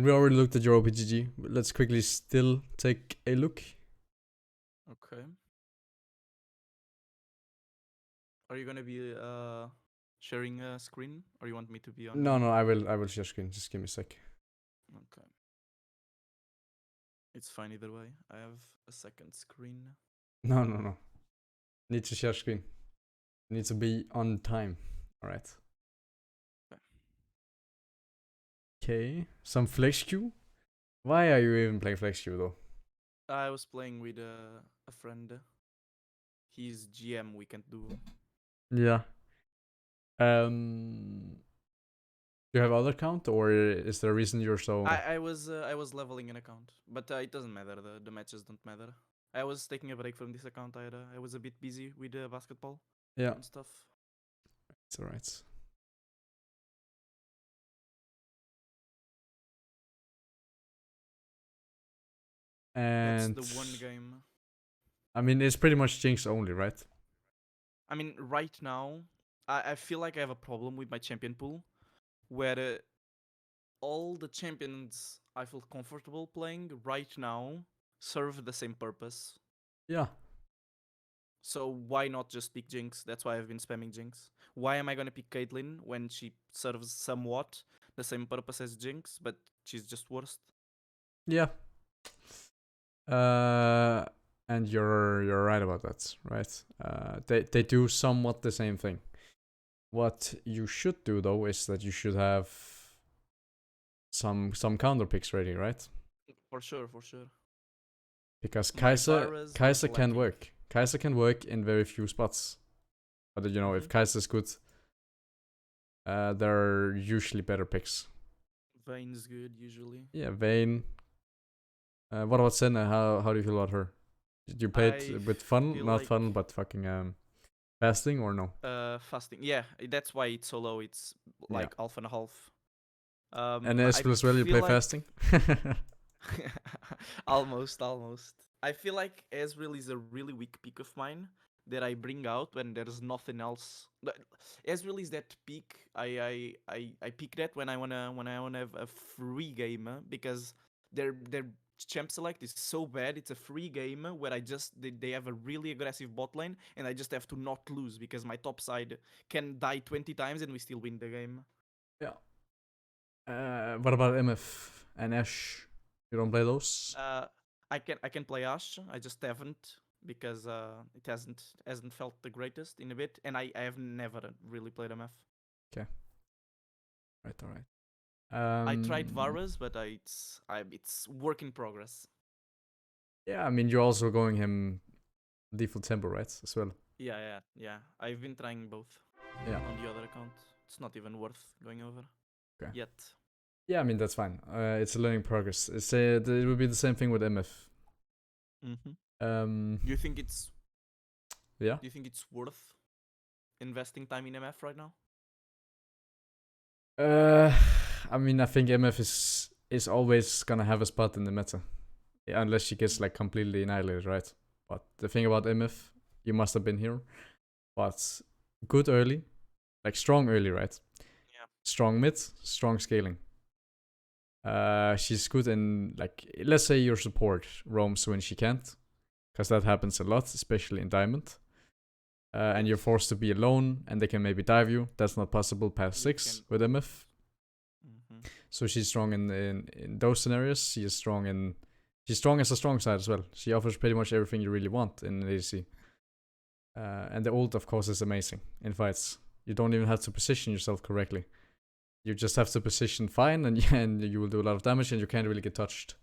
we already looked at your OPGG. Let's quickly still take a look. Okay. Are you gonna be sharing a screen, or you want me to be on? No, I will share screen. Just give me a sec. Okay. It's fine either way. I have a second screen. No. Need to share screen. Need to be on time. All right. Okay. Some flex queue. Why are you even playing flex queue though? I was playing with a friend. He's GM. We can't do. Yeah. Do you have other account, or is there a reason you're so? I was leveling an account, but it doesn't matter. The matches don't matter. I was taking a break from this account. I was a bit busy with basketball and stuff. It's alright. And That's the one game. I mean, it's pretty much Jinx only, right? I mean, right now, I feel like I have a problem with my champion pool, where all the champions I feel comfortable playing right now serve the same purpose. Yeah. So why not just pick Jinx? That's why I've been spamming Jinx. Why am I gonna pick Caitlyn when she serves somewhat the same purpose as Jinx, but she's just worst? Yeah. And you're right about that, right? They do somewhat the same thing. What you should do though is that you should have some counter picks ready, right? For sure, for sure. Because My Kai'Sa Varus Kai'Sa was can lacking. work. Kai'Sa can work in very few spots. But you know, if Kai'Sa's good, there are usually better picks. Vayne's good usually. Yeah, Vayne. What about Senna? How do you feel about her? Did you play it with fun? feel Not like fun, but fucking fasting or no? fasting. Yeah, that's why it's so low. It's Yeah. like half and a half. And I Espel as well, you feel play like fasting? almost. I feel like Ezreal is a really weak pick of mine that I bring out when there's nothing else. Ezreal is that pick I pick that when I wanna have a free game because their champ select is so bad. It's a free game where they have a really aggressive bot lane and I just have to not lose because my top side can die 20 times and we still win the game. Yeah. What about MF and Ash? You don't play those? I can play Ashe. I just haven't because it hasn't felt the greatest in a bit, and I have never really played MF. Okay. Right, alright. I tried Varus, but it's work in progress. Yeah, I mean, you're also going him default tempo, right? As well. Yeah. I've been trying both. Yeah. On the other account, it's not even worth going over. Okay. Yet. Yeah, I mean, that's fine. It's a learning progress. It would be the same thing with MF. Do you think it's? Yeah. Do you think it's worth investing time in MF right now? I mean, I think MF is always gonna have a spot in the meta, unless she gets like completely annihilated, right? But the thing about MF, you must have been here, but good early, like strong early, right? Yeah. Strong mid, strong scaling. She's good in, like, let's say your support roams when she can't, because that happens a lot, especially in Diamond. And you're forced to be alone, and they can maybe dive you. That's not possible past 6 with MF. So she's strong in those scenarios. She's strong as a strong side as well. She offers pretty much everything you really want in an ADC. And the ult, of course, is amazing in fights. You don't even have to position yourself correctly. You just have to position fine, and you will do a lot of damage, and you can't really get touched.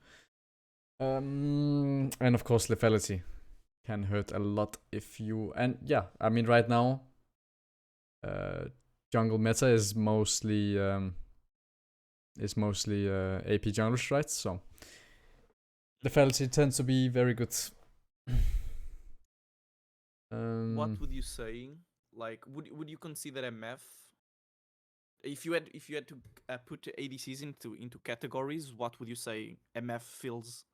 And of course, lethality can hurt a lot if you. And yeah, I mean, right now, jungle meta is mostly AP junglers, right? So lethality tends to be very good. What would you say? Like, would you consider MF? If you had to put ADCs into categories, what would you say MF fills?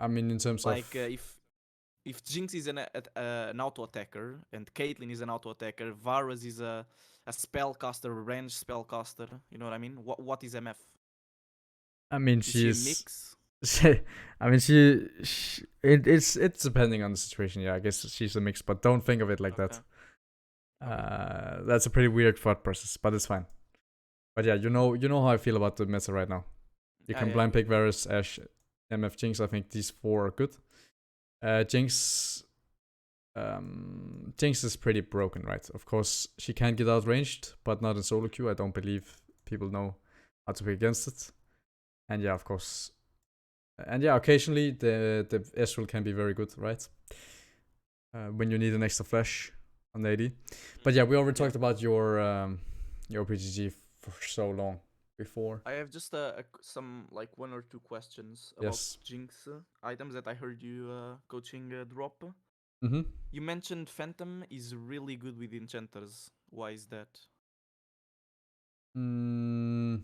I mean, in terms like of if Jinx is an auto attacker and Caitlyn is an auto attacker, Varus is a spellcaster, range spellcaster. You know what I mean? What is MF? I mean, Is she a she's. mix? I mean, it's depending on the situation. Yeah, I guess she's a mix, but don't think of it like Okay. that. Okay. That's a pretty weird thought process, but it's fine. But yeah, you know how I feel about the meta right now. You can Yeah, blind good, pick good. Varus, Ashe, MF, Jinx. I think these four are good. Jinx, Jinx is pretty broken, right? Of course, she can get outranged, but not in solo queue. I don't believe people know how to play against it. And yeah, of course. And yeah, occasionally the Ezreal can be very good, right? When you need an extra flash on AD. But yeah, we already Yeah. talked about your PGG for so long before. I have just some like one or two questions about Yes. Jinx items that I heard you coaching drop. Mm-hmm. You mentioned Phantom is really good with enchanters. Why is that? Mm,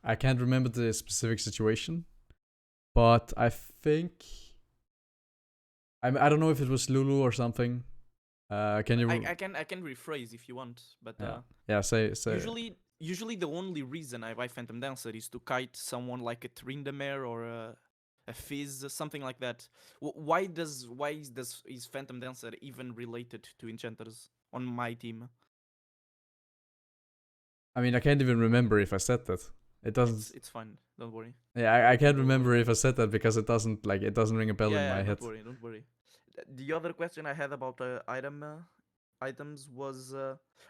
I can't remember the specific situation, but I think I don't know if it was Lulu or something. Can you? I can rephrase if you want, but Yeah. Say. usually the only reason I buy Phantom Dancer is to kite someone like a Tryndamere or a Fizz, something like that. Why is Phantom Dancer even related to enchanters on my team? I mean, I can't even remember if I said that. It doesn't. It's fine. Don't worry. Yeah, I can't We'll remember if I leave it. said that because it doesn't ring a bell in Yeah, my head. don't worry, don't worry. The other question I had about items was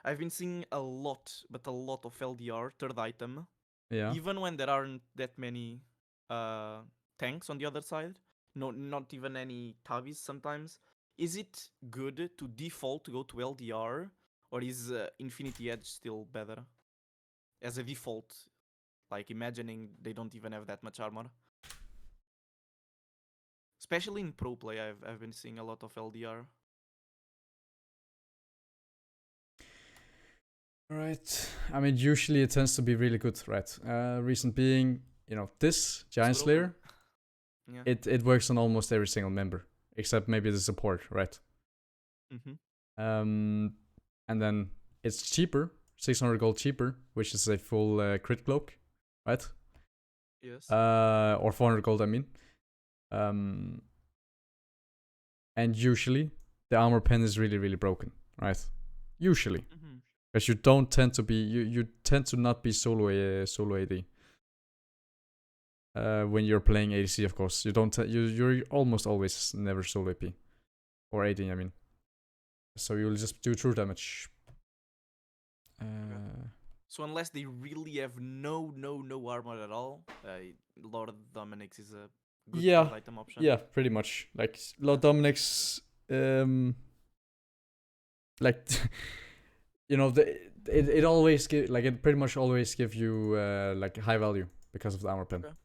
I've been seeing a lot, but a lot of LDR third item, Yeah. even when there aren't that many uh, tanks on the other side. No, not even any tabis sometimes. Is it good to default to go to LDR, or is Infinity Edge still better as a default? Like imagining they don't even have that much armor. Especially in pro play, I've been seeing a lot of LDR. Right. I mean, usually it tends to be really good, right? Reason being, this Giant It's broken. Slayer, Yeah. it works on almost every single member, except maybe the support, right? Mm-hmm. And then it's cheaper, 600 gold cheaper, which is a full crit cloak, right? Yes. Or 400 gold, I mean. And usually the armor pen is really, really broken, right? Usually. Mm-hmm. Because you don't tend to be, you tend to not be solo AD. When you're playing ADC, of course, you don't. You're almost always never solo AP or AD. I mean, so you'll just do true damage. Okay. So unless they really have no armor at all, Lord Dominic's is a good Yeah, third item option. yeah, pretty much. Like Lord Dominic's, like it always it pretty much always give you like high value because of the armor pen. Okay.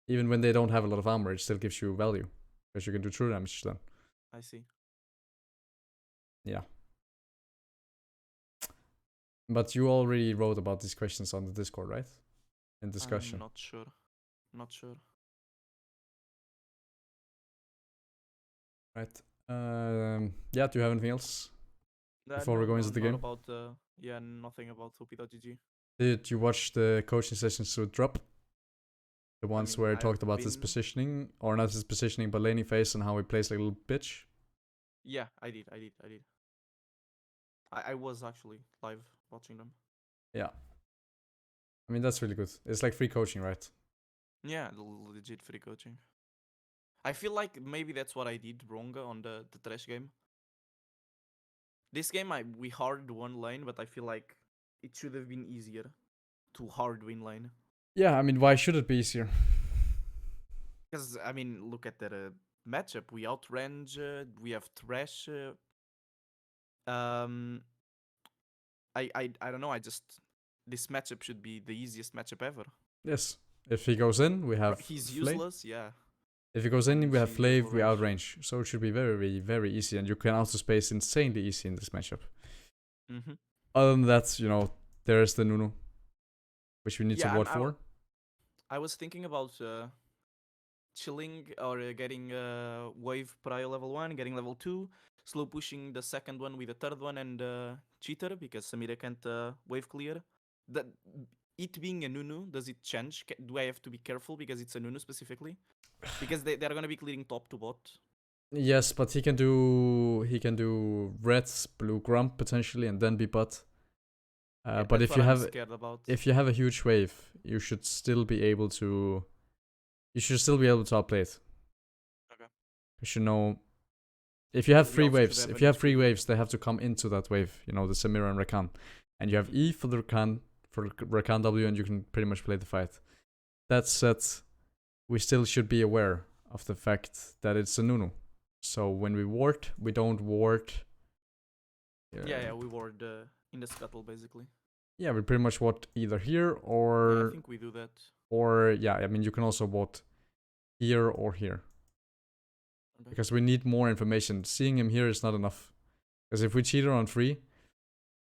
Even when they don't have a lot of armor, it still gives you value because you can do true damage then. I see. Yeah. But you already wrote about these questions on the Discord, right? In discussion. I'm not sure. Not sure. Right. Yeah, do you have anything else before we No, go into the not game? about. Yeah, nothing about Sopi.gg. Did you watch the coaching sessions with Drop? The I ones mean, where I talked I've about his been. positioning, or not his positioning, but laning phase and how he plays like a little bitch? Yeah, I did. I was actually live watching them. Yeah. I mean, that's really good. It's like free coaching, right? Yeah, legit free coaching. I feel like maybe that's what I did wrong on the trash game. This game we hard won lane, but I feel like it should have been easier to hard win lane. Yeah, I mean, why should it be easier? Because I mean, look at the matchup. We outrange. We have trash. Um, I don't know. I just this matchup should be the easiest matchup ever. Yes. If he goes in, we have He's Flay. useless. Yeah. If he goes in, And we have she Flave, full we range. outrange. So it should be very, very easy, and you can also space insanely easy in this matchup. Mm-hmm. Other than that, there's the Nunu, which we need to Yeah, ward for. I was thinking about chilling or getting wave prior level 1, getting level 2, slow pushing the second one with the third one, and cheater because Samira can't wave clear. That it being a Nunu, does it change? Do I have to be careful because it's a Nunu specifically? Because they're gonna be clearing top to bot. Yes, but he can do reds, blue grump potentially, and then be bot. Yeah, But that's if you what I'm have scared about. if you have a huge wave, you should still be able to outplay it. Okay. You should know if you have We three also should waves. have If an you have HP. three waves, they have to come into that wave. You know, the Samira and Rakan, and you have E for the Rakan W, and you can pretty much play the fight. That said, we still should be aware of the fact that it's a Nunu. So when we ward, we don't ward. Yeah, we ward in the scuttle basically. Yeah, we pretty much ward either here Yeah, I or think we do that. yeah. I mean, you can also ward here or here. Okay. Because we need more information. Seeing him here is not enough. Because if we cheat on 3,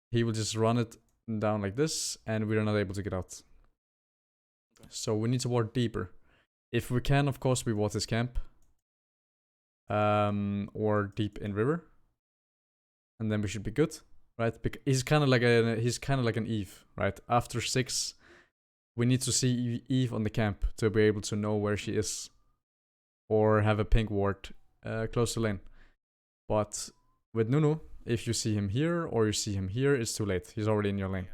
he will just run it down like this, and we're not able to get out. Okay. So we need to ward deeper. If we can, of course, we ward his camp. Or deep in river. And then we should be good, right? He's kind of like an Eve, right? After 6, we need to see Eve on the camp to be able to know where she is. Or have a pink ward close to lane. But with Nunu, if you see him here or you see him here, it's too late. He's already in your lane.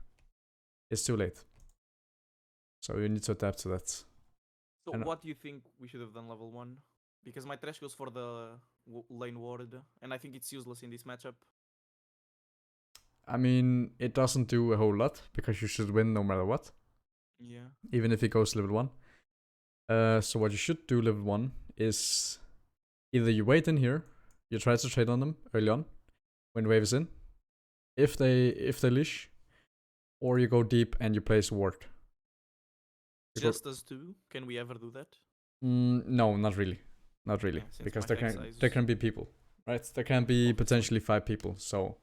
It's too late. So you need to adapt to that. So what do you think we should have done level 1? Because my trash goes for the lane ward, and I think it's useless in this matchup. I mean, it doesn't do a whole lot, because you should win no matter what. Yeah. Even if it goes level 1. So what you should do level 1 is either you wait in here, you try to trade on them early on, when wave is in, if they leash, or you go deep and you place ward. Just us two? Can we ever do that? No, not really. Not really. Yeah, because there can be people, right? There can be potentially 5 people, so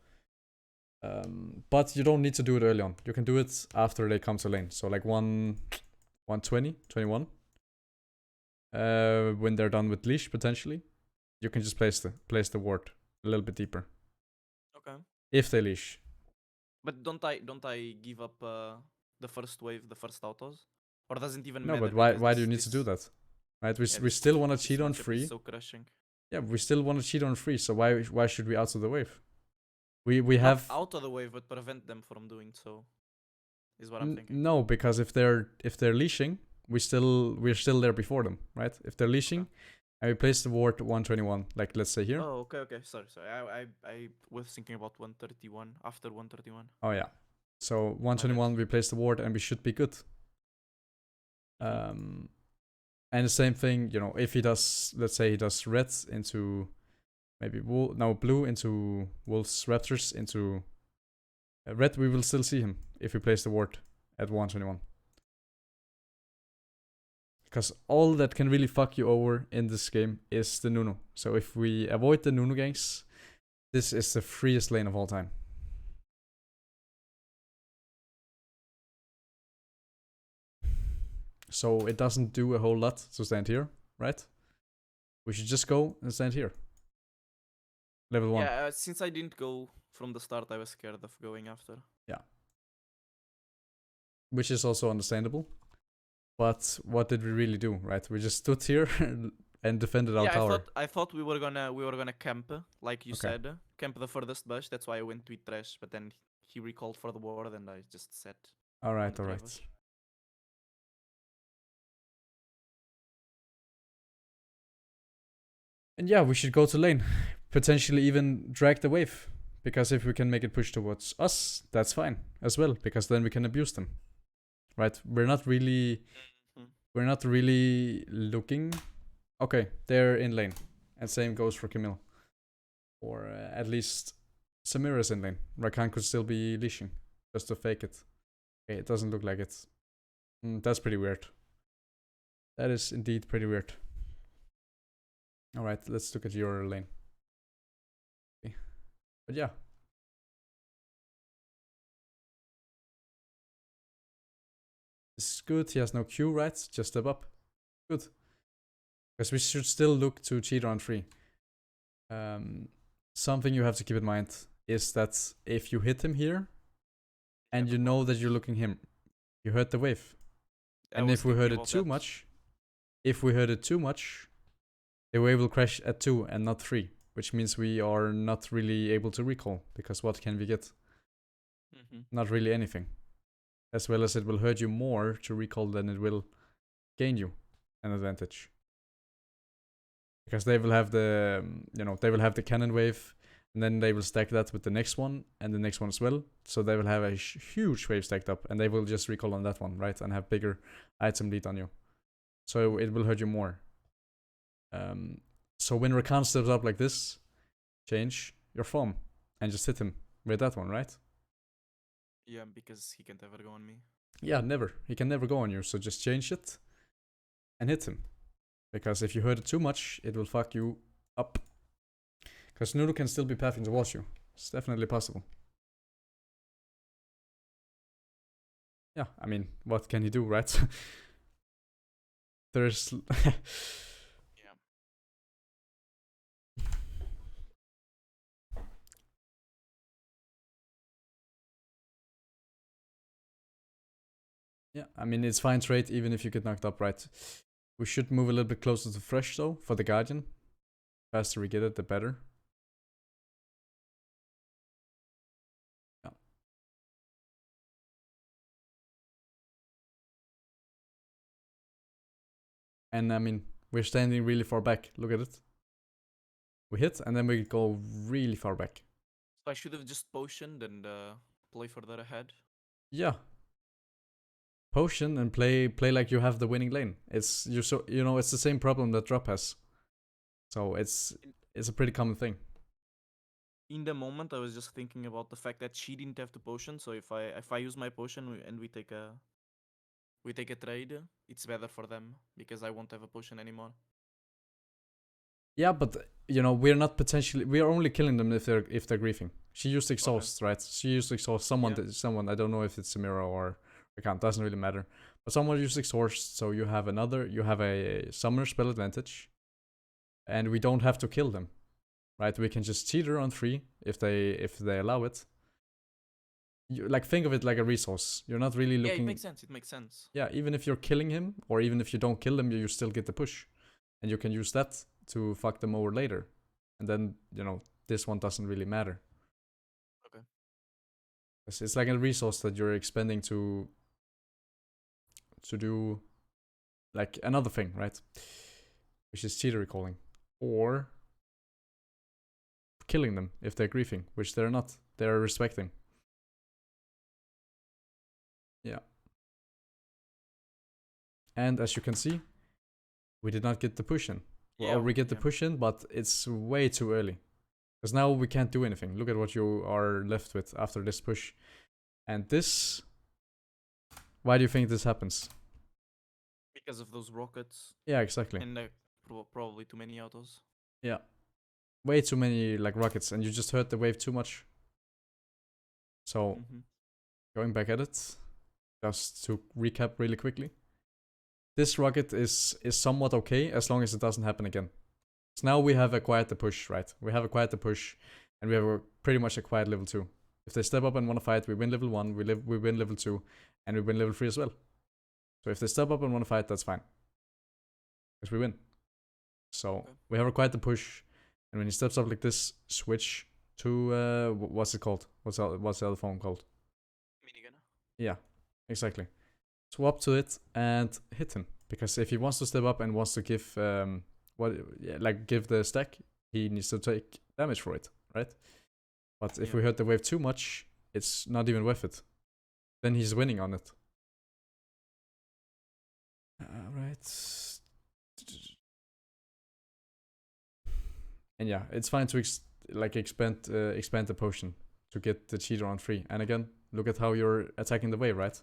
but you don't need to do it early on. You can do it after they come to lane. So like 120, 21. When they're done with leash potentially, you can just place the ward a little bit deeper. Okay. If they leash. But don't I give up the first wave, the first autos? Or doesn't even No, matter? but why do you need to do that? Right? We still want to cheat on 3. So crushing. Yeah, we still want to cheat on 3. So why should we auto the wave? We have not auto the wave, but prevent them from doing so. Is what I'm thinking. No, because if they're leashing, we're still there before them, right? If they're leashing, and we place the ward 121, like let's say here. Oh, okay. Sorry. I was thinking about 131 after 131. Oh yeah. So 121, we place the ward, and we should be good. And the same thing, you know, if he does, let's say he does red into maybe blue into wolves, raptors into red, we will still see him if we place the ward at 121. Because all that can really fuck you over in this game is the Nunu. So if we avoid the Nunu ganks, this is the freest lane of all time. So it doesn't do a whole lot to stand here, right? We should just go and stand here. Level 1. Yeah, since I didn't go from the start, I was scared of going after. Yeah. Which is also understandable. But what did we really do, right? We just stood here and defended our tower. I thought we were gonna camp, like you said, camp the furthest bush. That's why I went with Trash, but then he recalled for the ward, and I just sat. All right. And yeah, we should go to lane. Potentially even drag the wave. Because if we can make it push towards us, that's fine as well. Because then we can abuse them. Right? We're not really looking. Okay, they're in lane. And same goes for Camille. Or at least Samira's in lane. Rakan could still be leashing. Just to fake it. Okay, it doesn't look like it. That's pretty weird. That is indeed pretty weird. Alright, let's look at your lane. Okay. But yeah. This is good. He has no Q, right? Just step up. Good. Because we should still look to cheater on 3. Something you have to keep in mind is that if you hit him here, and you know that you're looking him, you hurt the wave. And if we hurt it too much, the wave will crash at 2 and not 3, which means we are not really able to recall, because what can we get? Not really anything. As well as it will hurt you more to recall than it will gain you an advantage. Because they will have the, they will have the cannon wave, and then they will stack that with the next one, and the next one as well. So they will have a huge wave stacked up, and they will just recall on that one, right? And have bigger item lead on you. So it will hurt you more. So when Rakan steps up like this, change your form, and just hit him with that one, right? Yeah, because he can't ever go on me. Yeah, never. He can never go on you, so just change it and hit him. Because if you hurt it too much, it will fuck you up. Because Noodle can still be pathing towards you. It's definitely possible. Yeah, I mean, what can he do, right? There's... Yeah, I mean, it's fine trade even if you get knocked up, right? We should move a little bit closer to Fresh, though, for the Guardian. The faster we get it, the better. Yeah. And, I mean, we're standing really far back. Look at it. We hit, and then we go really far back. So I should have just potioned and play further ahead? Yeah. Potion and play like you have the winning lane. It's it's the same problem that Drop has. So it's a pretty common thing. In the moment, I was just thinking about the fact that she didn't have the potion. So if I use my potion and we take a trade, it's better for them because I won't have a potion anymore. Yeah, but we're only killing them if they're griefing. She used exhaust, right? She used exhaust. Someone I don't know if it's a mirror or account, doesn't really matter. But someone used exhaust, so you have a summoner spell advantage. And we don't have to kill them. Right? We can just cheater on 3 if they allow it. You think of it like a resource. You're not really looking. Yeah, it makes sense. Yeah, even if you're killing him, or even if you don't kill them, you still get the push. And you can use that to fuck them over later. And then, this one doesn't really matter. Okay. It's like a resource that you're expending to do like another thing, right? Which is cheater recalling. Or killing them if they're griefing, which they're not. They're respecting. Yeah. And as you can see, we did not get the push in. Yeah, or we get the push in, but it's way too early. Because now we can't do anything. Look at what you are left with after this push. And this... Why do you think this happens? Because of those rockets. Yeah, exactly. And probably too many autos. Yeah. Way too many rockets, and you just hurt the wave too much. So, going back at it, just to recap really quickly. This rocket is somewhat okay as long as it doesn't happen again. So now we have acquired the push, right? We have acquired the push, and we have pretty much acquired level 2. If they step up and want to fight, we win level 1, we win level 2, and we win level 3 as well. So if they step up and want to fight, that's fine. Because we win. So we have acquired the push, and when he steps up like this, switch to, what's it called? What's the other phone called? Minigun. Yeah, exactly. Swap to it and hit him. Because if he wants to step up and wants to give give the stack, he needs to take damage for it, right? But if we hurt the wave too much, it's not even worth it. Then he's winning on it. Right. And yeah, it's fine to expand the potion to get the cheater on 3. And again, look at how you're attacking the wave, right?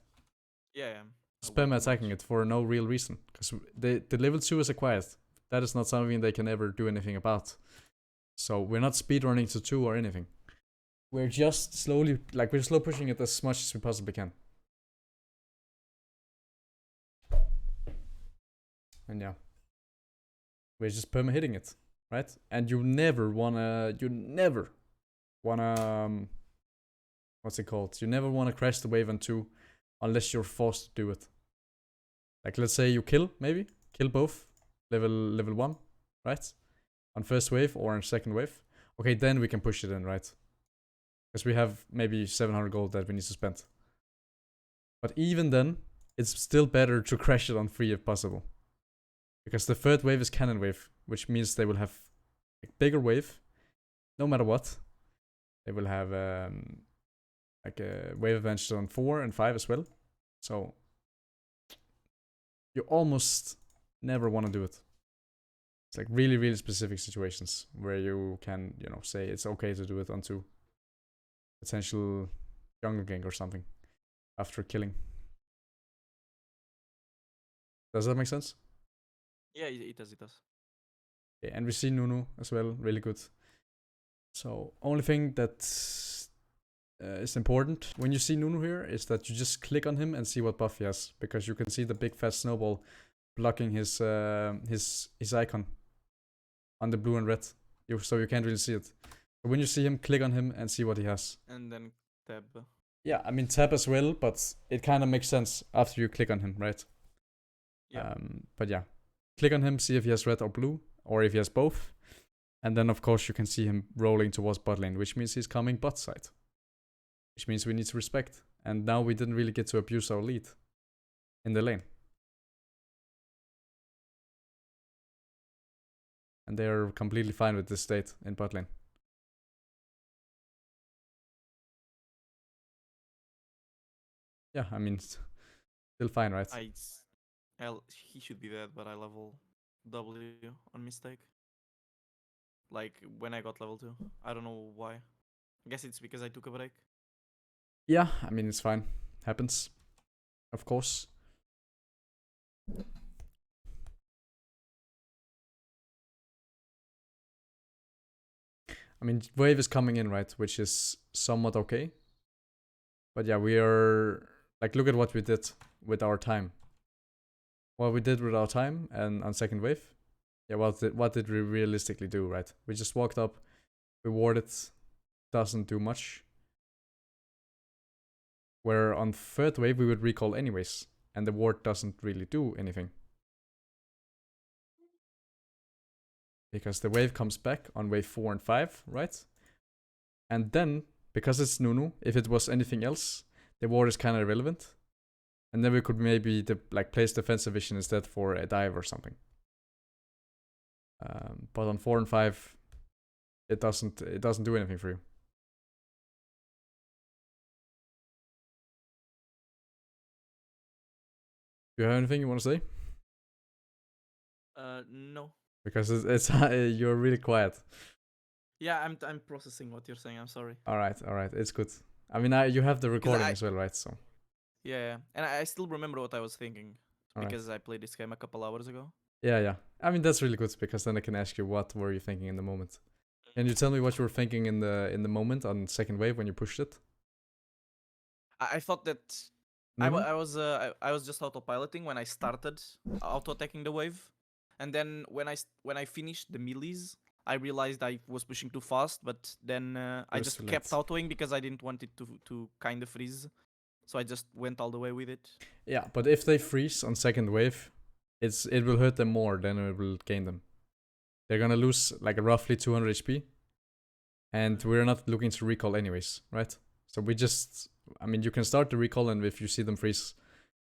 Yeah. Spam attacking it for no real reason. Because the level 2 is acquired. That is not something they can ever do anything about. So we're not speedrunning to 2 or anything. We're just slowly, we're slow pushing it as much as we possibly can. And yeah. we're just perma hitting it, right? And you never wanna, what's it called? You never wanna crash the wave on 2 unless you're forced to do it. Like let's say you kill both level 1, right? On first wave or on second wave. Okay, then we can push it in, right? Because we have maybe 700 gold that we need to spend. But even then, it's still better to crash it on 3 if possible. Because the third wave is cannon wave, which means they will have a bigger wave, no matter what. They will have like a wave advantage on 4 and 5 as well. So you almost never want to do it. It's like really, really specific situations where you can, say it's okay to do it onto potential jungle gank or something after killing. Does that make sense? Yeah, it does. Okay, and we see Nunu as well, really good. So only thing that is important when you see Nunu here is that you just click on him and see what buff he has, because you can see the big fat snowball blocking his icon on the blue and red. So you can't really see it. But when you see him, click on him and see what he has. And then tab. Yeah, I mean tab as well, but it kind of makes sense after you click on him, right? Yeah. But yeah, click on him, see if he has red or blue, or if he has both. And then of course you can see him rolling towards bot lane, which means he's coming bot side. Which means we need to respect. And now we didn't really get to abuse our lead in the lane. And they're completely fine with this state in bot lane. Yeah, I mean, still fine, right? He should be dead, but I level W on mistake. Like when I got level 2. I don't know why. I guess it's because I took a break. Yeah, I mean, it's fine. Happens. Of course. I mean, wave is coming in, right? Which is somewhat okay. But yeah, we are... Like, look at what we did with our time. What we did with our time and on second wave. Yeah, what did we realistically do, right? We just walked up, we warded, doesn't do much. Where on third wave we would recall anyways, and the ward doesn't really do anything. Because the wave comes back on wave 4 and 5, right? And then, because it's Nunu, if it was anything else, the ward is kind of irrelevant. And then we could maybe place defensive vision instead for a dive or something. But on 4 and 5, it doesn't do anything for you. Do you have anything you want to say? No. Because it's you're really quiet. Yeah, I'm processing what you're saying. I'm sorry. All right, it's good. I mean, you have the recording as well, right? So. Yeah, and I still remember what I was thinking because I played this game a couple hours ago. Yeah. I mean, that's really good because then I can ask you what were you thinking in the moment. Can you tell me what you were thinking in the moment on second wave when you pushed it? I thought that I was just autopiloting when I started auto attacking the wave, and then when I finished the melees, I realized I was pushing too fast. But then I just kept autoing because I didn't want it to kind of freeze, so I just went all the way with it. Yeah, but if they freeze on second wave, it will hurt them more than it will gain them. They're gonna lose like roughly 200 HP, and we're not looking to recall anyways, right? So we just, I mean, you can start the recall, and if you see them freeze,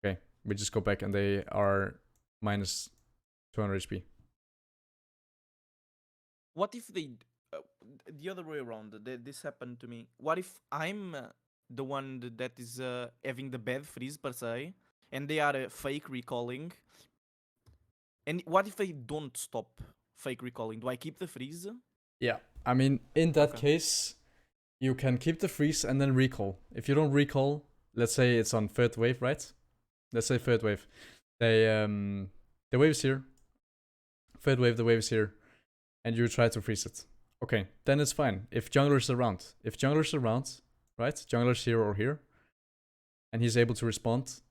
okay, we just go back and they are minus 200 HP. What if they, the other way around, this happened to me. What if I'm the one that is having the bad freeze per se, and they are fake recalling? And what if I don't stop fake recalling? Do I keep the freeze? Yeah, I mean, in that case, you can keep the freeze and then recall. If you don't recall, let's say it's on third wave, right? Let's say third wave. The wave is here. Third wave, the wave is here. And you try to freeze it. Okay, then it's fine. If jungler's around. Right? Jungler's here or here. And he's able to respond.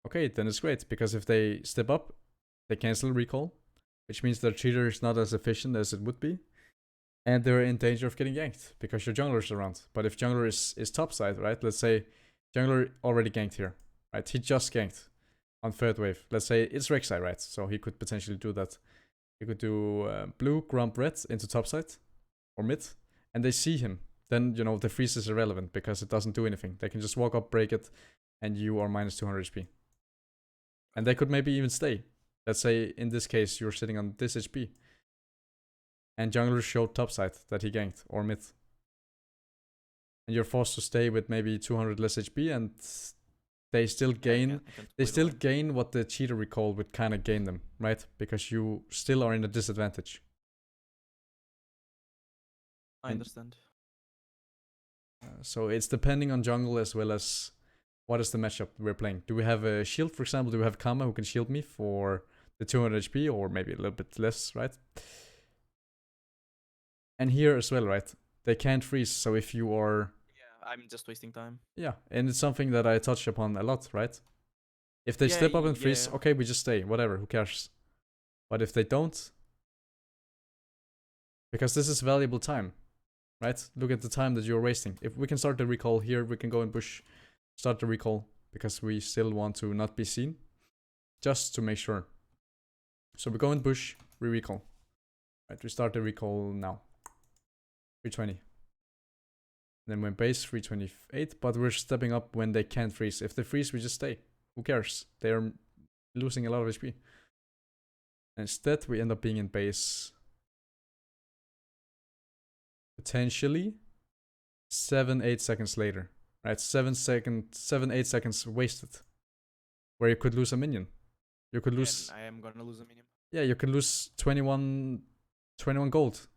Okay, then it's great. Because if they step up, they cancel recall. which means their cheater is not as efficient as it would be, and they're in danger of getting ganked because your jungler's around. But if jungler is topside, right? Let's say jungler already ganked here, right? He just ganked on third wave. Let's say it's Rek'Sai, right? So he could potentially do that. He could do blue, grump, red into topside or mid, and they see him. Then, you know, the freeze is irrelevant because it doesn't do anything. They can just walk up, break it, and you are minus 200 HP. And they could maybe even stay. Let's say in this case you're sitting on this HP, and jungler showed topside that he ganked or mid, and you're forced to stay with maybe 200 less HP, and they still gain. They still gain what the cheater recall would kind of gain them, right? Because you still are in a disadvantage. I understand. So it's depending on jungle as well as what is the matchup we're playing. Do we have a shield, for example? Do we have Kama who can shield me for the 200 HP or maybe a little bit less, right? And here as well, right? They can't freeze, so if you are... Yeah, I'm just wasting time. Yeah, and it's something that I touch upon a lot, right? If they step up and freeze, okay, we just stay, whatever, who cares? But if they don't... Because this is valuable time, right? Look at the time that you're wasting. If we can start the recall here, we can go and push, start the recall, because we still want to not be seen, just to make sure. So we go and push, we recall. Right, we start the recall now. 320. Then when base 328, but we're stepping up when they can't freeze. If they freeze, we just stay. Who cares? They are losing a lot of HP. And instead, we end up being in base potentially 7-8 seconds later. Right? 7-8 seconds wasted. Where you could lose a minion. You could lose... I am gonna lose a minion. Yeah, you could lose 21 gold.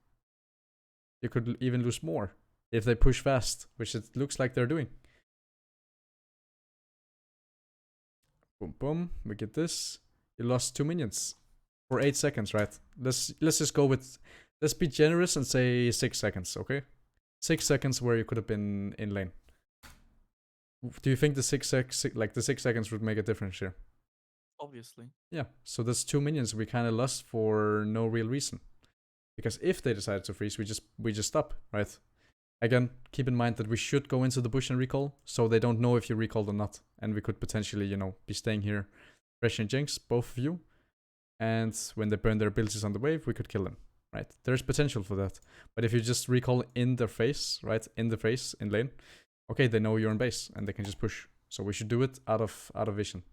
You could even lose more if they push fast, which it looks like they're doing. Boom, boom. We get this. You lost 2 minions for 8 seconds, right? Let's just go with... Let's be generous and say 6 seconds, okay? 6 seconds where you could have been in lane. Do you think the 6 seconds would make a difference here? Obviously. Yeah, so that's 2 minions we kind of lost for no real reason. Because if they decide to freeze, we just stop, right? Again, keep in mind that we should go into the bush and recall, so they don't know if you recalled or not. And we could potentially, you know, be staying here, Thresh and Jinx, both of you. And when they burn their abilities on the wave, we could kill them, right? There's potential for that. But if you just recall in their face, right? In the face, in lane, okay, they know you're in base, and they can just push. So we should do it out of vision.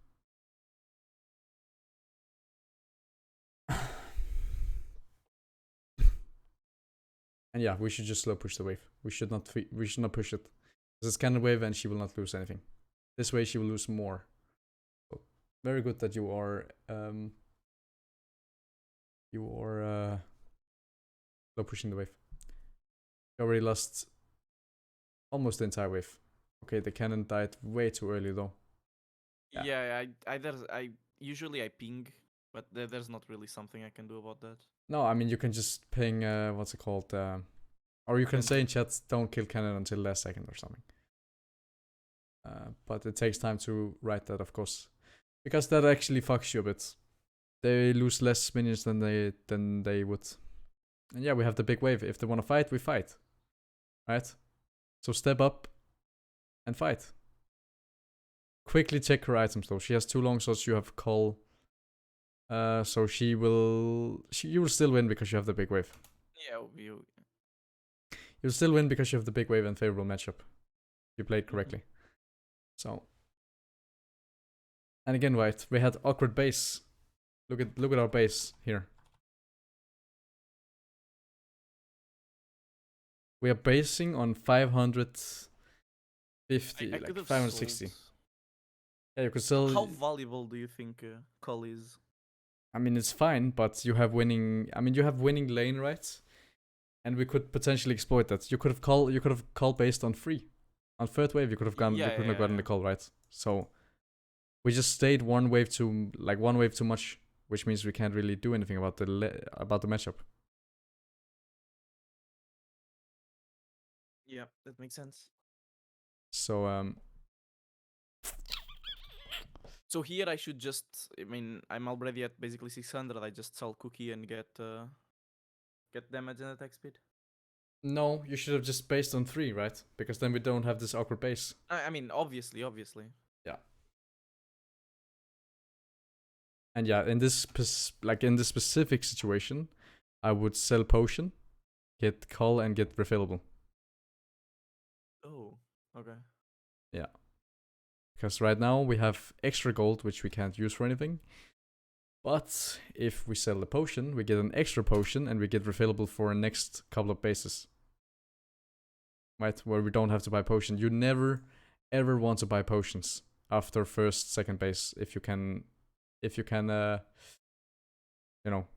And yeah, we should just slow push the wave. We should not push it. Because it's cannon wave and she will not lose anything. This way she will lose more. So, very good that you are slow pushing the wave. You already lost almost the entire wave. Okay, the cannon died way too early though. Yeah, I usually I ping, but there's not really something I can do about that. No, I mean, you can just ping, what's it called? Or you can say in chat, don't kill cannon until last second or something. But it takes time to write that, of course. Because that actually fucks you a bit. They lose less minions than they would. And yeah, we have the big wave. If they want to fight, we fight. Right? So step up and fight. Quickly check her items though. She has 2 long swords, you have Cull. So you will still win because you have the big wave. Yeah, you'll still win because you have the big wave and favorable matchup. You played correctly. So, and again, right, we had awkward base. Look at our base here. We are basing on 550, like 560. Sold. Yeah, you could sell. How valuable do you think Cull is? I mean, it's fine, but you have winning. I mean, you have winning lane, right? And we could potentially exploit that. You could have call based on free. On third wave, you could have gone. You couldn't have gotten the call, right? So we just stayed one wave too much, which means we can't really do anything about the matchup. Yeah, that makes sense. So So here I should just, I mean, I'm already at basically 600. I just sell cookie and get damage and attack speed. No, you should have just based on 3, right? Because then we don't have this awkward base. I mean, obviously. Yeah. And yeah, in this in this specific situation, I would sell potion, get cull, and get refillable. Oh, okay. Yeah. Because right now we have extra gold which we can't use for anything. But if we sell the potion, we get an extra potion and we get refillable for the next couple of bases. Right? Where we don't have to buy potion. You never ever want to buy potions after first, second base if you can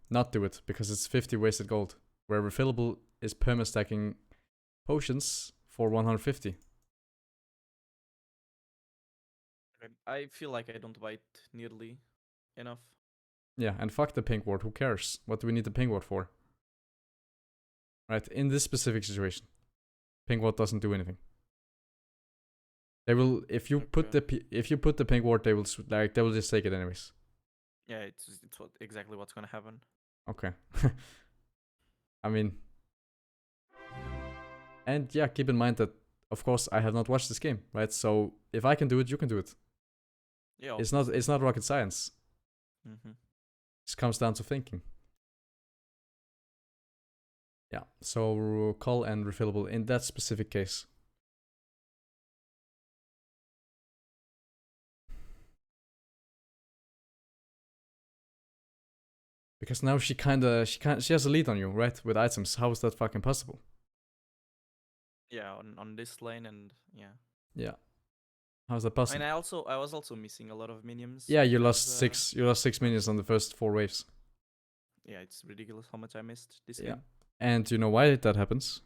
not do it, because it's 50 wasted gold. Where refillable is perma-stacking potions for 150. I feel like I don't buy it nearly enough. Yeah, and fuck the pink ward, who cares? What do we need the pink ward for? Right, in this specific situation, pink ward doesn't do anything. They will, if you put the pink ward, they will just take it anyways. Yeah, it's exactly what's gonna happen. Okay. I mean, and yeah, keep in mind that of course I have not watched this game, right? So if I can do it, you can do it. Yeah, it's not rocket science. Mm-hmm. It comes down to thinking. Yeah, so cull and refillable in that specific case. Because now she has a lead on you, right? With items. How is that fucking possible? Yeah, on this lane, and yeah. Yeah. How is that possible? And I was also missing a lot of minions. Yeah, you lost 6 minions on the first 4 waves. Yeah, it's ridiculous how much I missed this game. And you know why that happens?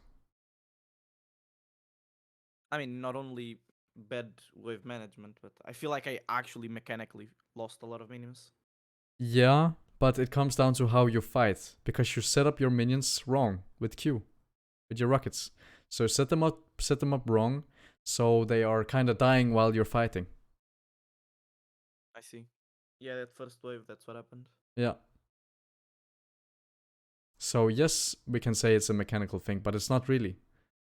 I mean, not only bad wave management, but I feel like I actually mechanically lost a lot of minions. Yeah, but it comes down to how you fight, because you set up your minions wrong with Q, with your rockets. So set them up wrong, so they are kind of dying while you're fighting. I see. Yeah, that first wave, that's what happened. Yeah. So yes, we can say it's a mechanical thing, but it's not really,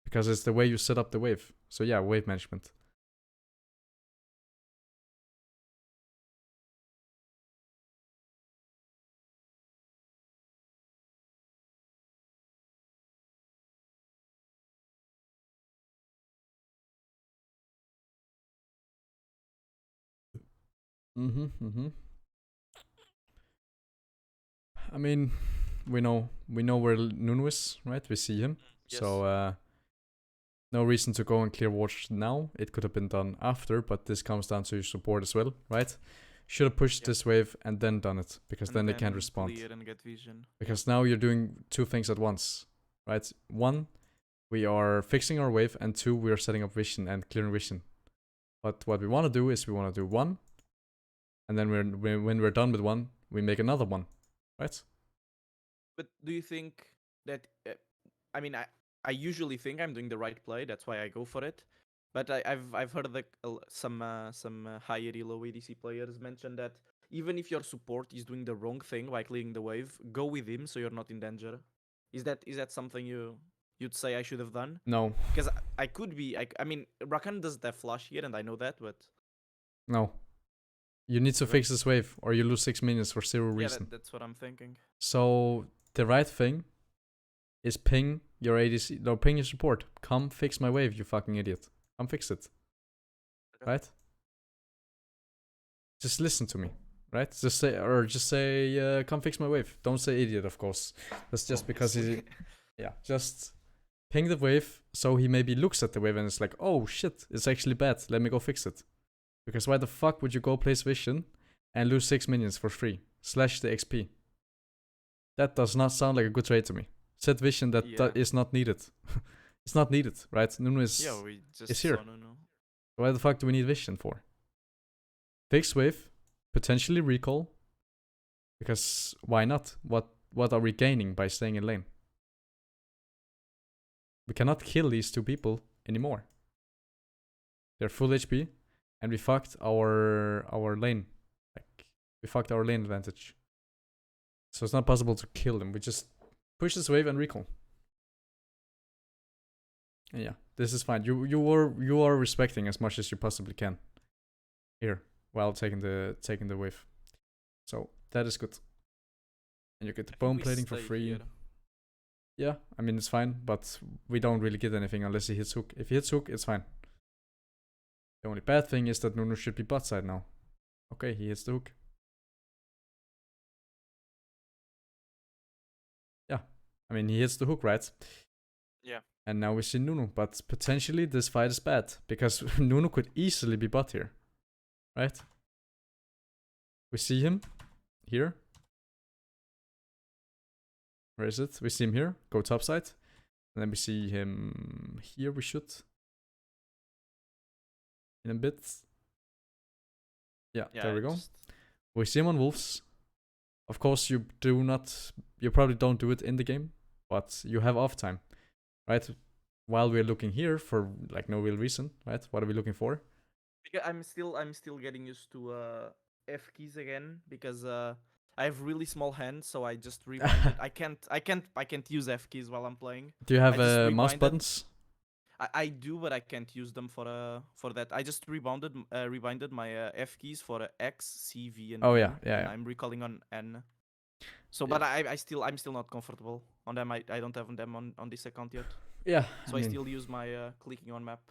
because it's the way you set up the wave. So yeah, wave management. I mean, we know where Nunu is, right? We see him. Yes. So no reason to go and clear watch now. It could have been done after, but this comes down to support as well, right? Should have pushed this wave and then done it, because then they can't respond. Clear and get vision. Because now you're doing 2 things at once, right? 1, we are fixing our wave, and 2, we are setting up vision and clearing vision. But what we want to do is we want to do 1, and then when we're done with 1, we make another 1, right? But do you think that? I mean, I usually think I'm doing the right play. That's why I go for it. But I've heard that some higher elo ADC players mention that even if your support is doing the wrong thing by clearing the wave, go with him so you're not in danger. Is that something you'd say I should have done? No. Because I could be. I mean, Rakan does that flash here, and I know that, but no. You need to fix this wave, or you lose 6 minions for 0 reason. Yeah, that's what I'm thinking. So the right thing is ping your ADC, no, ping your support. Come fix my wave, you fucking idiot. Come fix it. Okay. Right? Just listen to me, right? Just say, come fix my wave. Don't say idiot, of course. That's just because he, yeah, just ping the wave so he maybe looks at the wave and it's like, oh shit, it's actually bad. Let me go fix it. Because why the fuck would you go place vision and lose 6 minions for free? Slash the XP. That does not sound like a good trade to me. Set vision that is not needed. It's not needed, right? Nunu is, is here. Why the fuck do we need vision for? Fix wave, potentially recall. Because why not? What are we gaining by staying in lane? We cannot kill these 2 people anymore. They're full HP, and we fucked our lane We fucked our lane advantage. So it's not possible to kill them. We just push this wave and recall. And yeah, this is fine. You are respecting as much as you possibly can here while taking the wave. So that is good. And you get the bone plating for free. Here. Yeah, I mean it's fine, but we don't really get anything unless he hits hook. If he hits hook, it's fine. The only bad thing is that Nunu should be bot side now. Okay, he hits the hook. Yeah, I mean he hits the hook, right? Yeah. And now we see Nunu, but potentially this fight is bad because Nunu could easily be bot here, right? We see him here. Where is it? We see him here. Go top side. And then we see him here. We should. In a bit. Yeah, there we go. We see him on Wolves. Of course, you probably don't do it in the game, but you have off time, right? While we're looking here for like no real reason, right? What are we looking for? I'm still getting used to F keys again because I have really small hands, so I just rewinded. I can't use F keys while I'm playing. Do you have mouse buttons? I do, but I can't use them for that. I just rewinded my F keys for X, C, V, and V, yeah. Yeah. I'm recalling on N. So, but I'm still not comfortable on them. I don't have them on this account yet. Yeah. So I still use my clicking on map.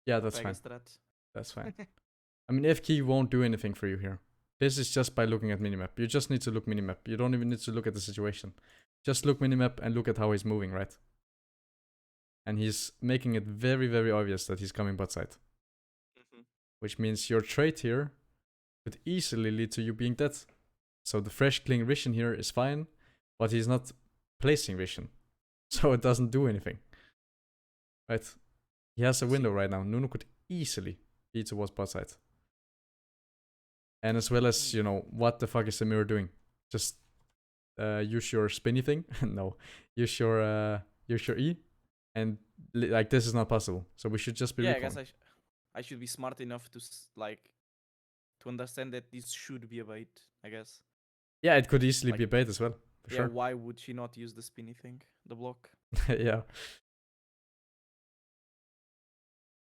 Yeah, that's fine. That's fine. I mean, F key won't do anything for you here. This is just by looking at minimap. You just need to look minimap. You don't even need to look at the situation. Just look minimap and look at how he's moving, right? And he's making it very, very obvious that he's coming bot side. Which means your trade here could easily lead to you being dead. So the fresh clean vision here is fine, but he's not placing vision. So it doesn't do anything. Right? He has a window right now. Nunu could easily be towards bot side. And as well as, you know, what the fuck is the mirror doing? Just use your spinny thing. No. Use your E. And like this is not possible. So we should just be recalling. I guess I should be smart enough to to understand that this should be a bait, I guess. Yeah, it could easily be a bait as well. For sure. Why would she not use the spinny thing? The block? Yeah.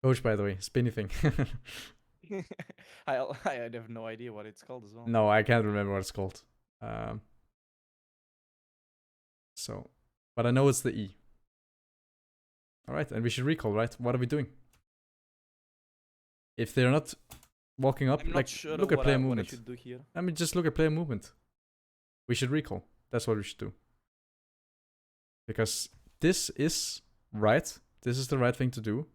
Coach, by the way, spinny thing. I have no idea what it's called as well. No, I can't remember what it's called. So, but I know it's the E. Alright, and we should recall, right? What are we doing? If they're not walking up, like, sure look at player movement. What I should do here. I mean, just look at player movement. We should recall. That's what we should do. Because this is right. This is the right thing to do.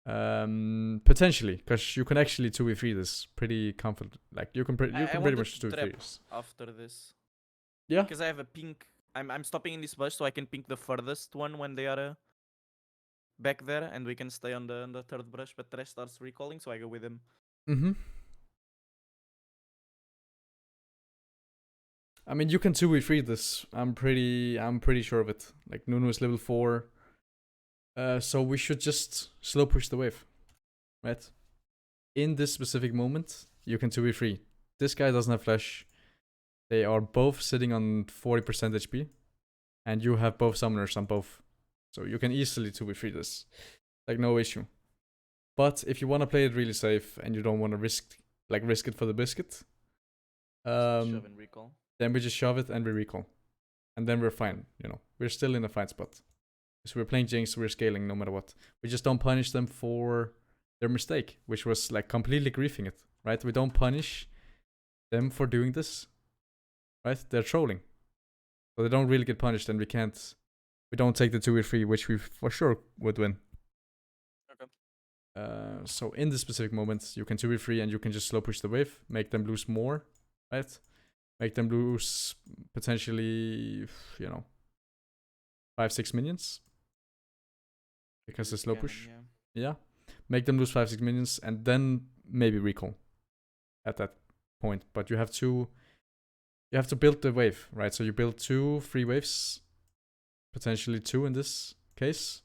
Potentially, because you can actually 2v3 this pretty comfortable. Like, you can pretty much 2v3 this. After this. Yeah. Because I have a pink. I'm stopping in this bush so I can pink the furthest one when they are back there, and we can stay on the third brush. But Thresh starts recalling, so I go with him. I mean, you can 2v3 this. I'm pretty sure of it. Like, Nunu is level 4. So we should just slow push the wave, right? In this specific moment, you can 2v3. This guy doesn't have flash. They are both sitting on 40% HP. And you have both summoners on both. So you can easily 2v3 this. Like, no issue. But if you want to play it really safe and you don't want to risk it for the biscuit, shove and recall. Then we just shove it and we recall. And then we're fine, you know. We're still in a fine spot. So we're playing Jinx, we're scaling no matter what. We just don't punish them for their mistake, which was like completely griefing it, right? We don't punish them for doing this, right? They're trolling. So they don't really get punished, and we don't take the 2v3, which we for sure would win. Okay. So in this specific moment, you can 2v3 and you can just slow push the wave, make them lose more, right? Make them lose potentially, you know, 5-6 minions. Because it's slow push. Yeah. Make them lose 5-6 minions and then maybe recall at that point. But you have to build the wave, right? So you build 2 free waves. Potentially 2 in this case.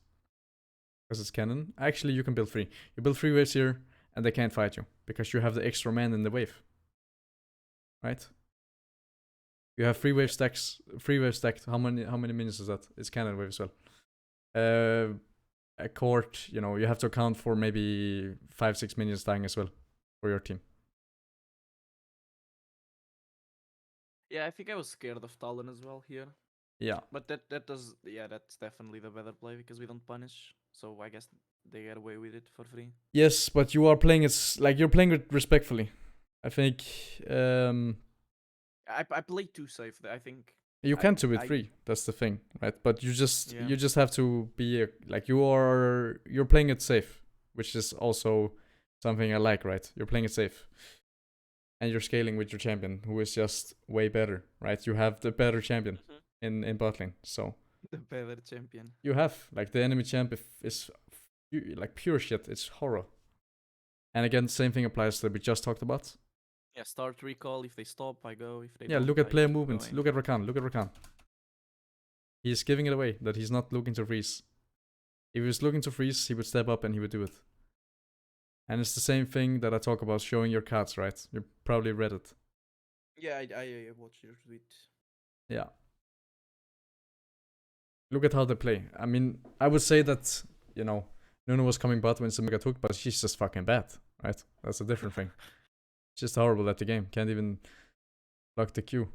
Because it's cannon. Actually, you can build 3. You build 3 waves here and they can't fight you. Because you have the extra man in the wave. right? You have 3 wave stacks. 3 wave stacked. How many minions is that? It's cannon wave as well. A court, you know, you have to account for maybe 5-6 minions dying as well for your team. Yeah, I think I was scared of Talon as well here. Yeah. But that's definitely the better play because we don't punish. So I guess they get away with it for free. Yes, but you are playing it like you're playing it respectfully. I think I play too safe. I think you can 2v3. That's the thing, right? But you just Yeah. have to be like you're playing it safe, which is also something I like, right? You're playing it safe. And you're scaling with your champion, who is just way better, right? You have the better champion in bot lane, so The better champion. you have like the enemy champ is like pure shit. It's horror. And again, same thing applies that we just talked about. Yeah, start recall. If they stop, I go. If they Yeah, don't, look at I player keep movement. going. Look at Rakan. Look at Rakan. He's giving it away that he's not looking to freeze. If he was looking to freeze, he would step up and he would do it. And it's the same thing that I talk about showing your cards, right? You probably read it. Yeah, I watched your tweet. Yeah. Look at how they play. I mean, I would say that, you know, Nuno was coming bot when Sima got hooked, but she's just fucking bad, right? That's a different thing. She's just horrible at the game. Can't even block the Q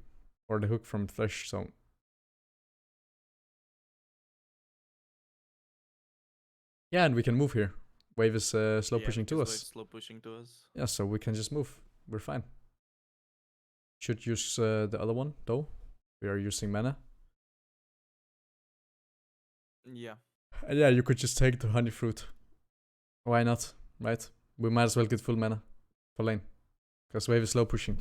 or the hook from Thresh, so. Yeah, and we can move here. Wave is slow pushing to us. Slow pushing to us. Yeah, so we can just move. We're fine. Should use the other one, though. We are using mana. Yeah. And yeah, you could just take the honey fruit. Why not, right? We might as well get full mana for lane. Because wave is slow pushing.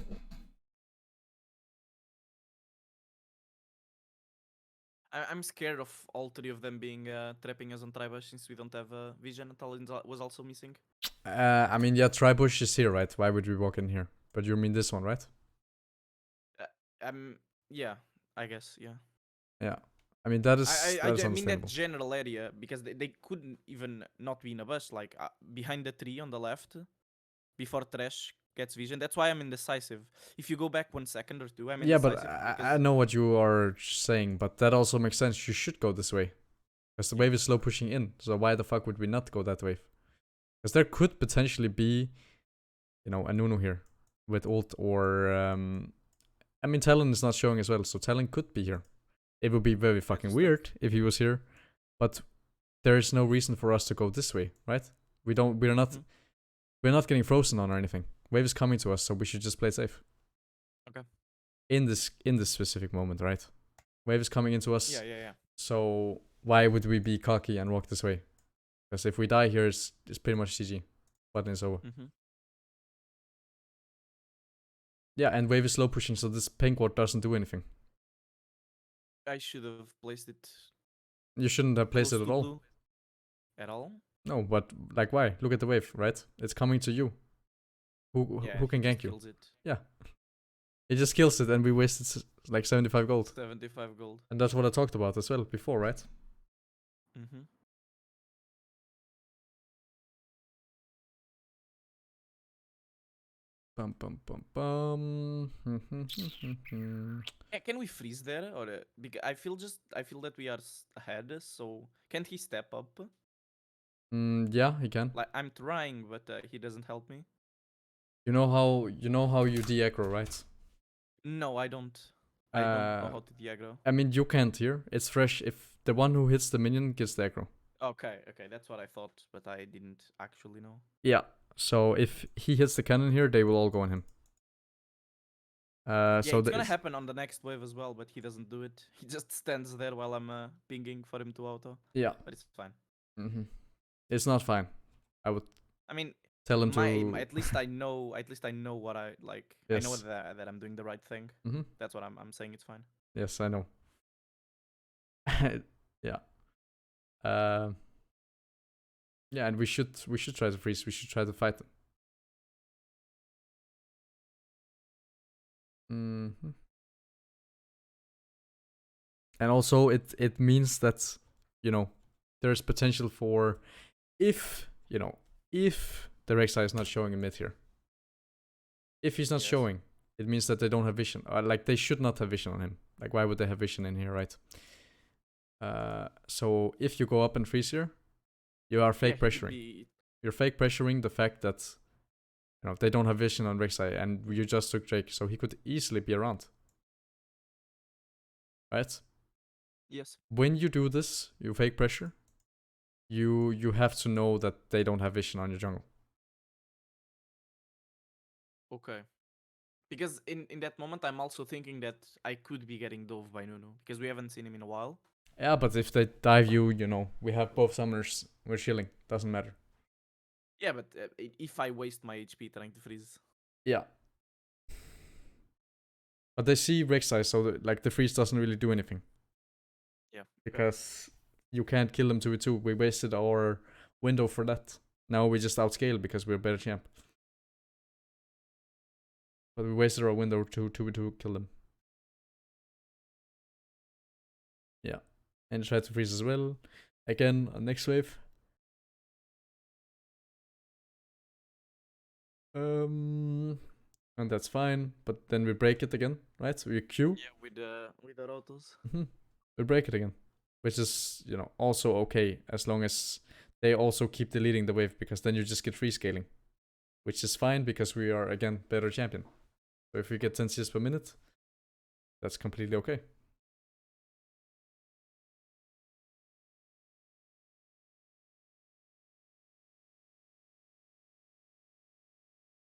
I'm scared of all 3 of them being trapping us on Tribush since we don't have vision. Talon was also missing. I mean, yeah, Tribush is here, right? Why would we walk in here? But you mean this one, right? Yeah, I guess, yeah. Yeah. I mean, that is I mean understandable. that general area because they couldn't even not be in a bush, like behind the tree on the left before Trash gets vision. That's why I'm indecisive. If you go back 1 second or 2, I'm indecisive. Yeah, but I know what you are saying, but that also makes sense. You should go this way. Because the wave is slow pushing in. So why the fuck would we not go that wave? Because there could potentially be, you know, a Nunu here with ult or... I mean, Talon is not showing as well, so Talon could be here. It would be very fucking weird if he was here, but there is no reason for us to go this way, right? We're not getting frozen on or anything. Wave is coming to us, so we should just play safe. Okay. In this specific moment, right? Wave is coming into us. Yeah. So why would we be cocky and walk this way? Because if we die here, it's pretty much GG. Button is over. Yeah, and wave is slow pushing, so this pink ward doesn't do anything. I should have placed it. You shouldn't have placed it at all. Blue. At all? No, but like why? Look at the wave, right? It's coming to you. Who can gank you? It. Yeah. It just kills it and we wasted like 75 gold. 75 gold. And that's what I talked about as well before, right? Bum bum bum bum. Can we freeze there, or because I feel that we are ahead. So can't he step up? Yeah, he can. Like I'm trying, but he doesn't help me. You know how you de-aggro, right? No, I don't. I don't know how to de-aggro. I mean, you can't here. It's fresh. If the one who hits the minion gets the aggro. Okay, that's what I thought, but I didn't actually know. Yeah. So if he hits the cannon here, they will all go on him. Yeah, so it's gonna happen on the next wave as well, but he doesn't do it. He just stands there while I'm pinging for him to auto. Yeah. But it's fine. It's not fine. I mean, tell him to. At least I know. At least I know what I like. Yes. I know that I'm doing the right thing. That's what I'm saying. It's fine. Yes, I know. Yeah. Yeah, and we should try to freeze. We should try to fight them. And also, it means that, you know, there's potential for if the Rek'Sai is not showing a mid here. If he's not showing, it means that they don't have vision. Like, they should not have vision on him. Like, why would they have vision in here, right? So if you go up and freeze here, you are fake pressuring. You're fake pressuring the fact that, you know, they don't have vision on Rek'Sai, and you just took Drake, so he could easily be around. Right? Yes. When you do this, you fake pressure, you have to know that they don't have vision on your jungle. Okay. Because in that moment, I'm also thinking that I could be getting dove by Nunu, because we haven't seen him in a while. Yeah, but if they dive you, you know, we have both summoners, we're chilling, doesn't matter. Yeah, but if I waste my HP trying to freeze. Yeah. But they see Rek'Sai, so like the freeze doesn't really do anything. Yeah. Because you can't kill them 2v2. We wasted our window for that. Now we just outscale because we're a better champ. But we wasted our window to 2v2 kill them. Yeah. And try to freeze as well. Again, on next wave. And that's fine, but then we break it again, right? So we Q. Yeah, with the rotos. We break it again, which is, you know, also okay as long as they also keep deleting the wave, because then you just get free scaling, which is fine because we are again better champion. So if we get 10 CS per minute, that's completely okay.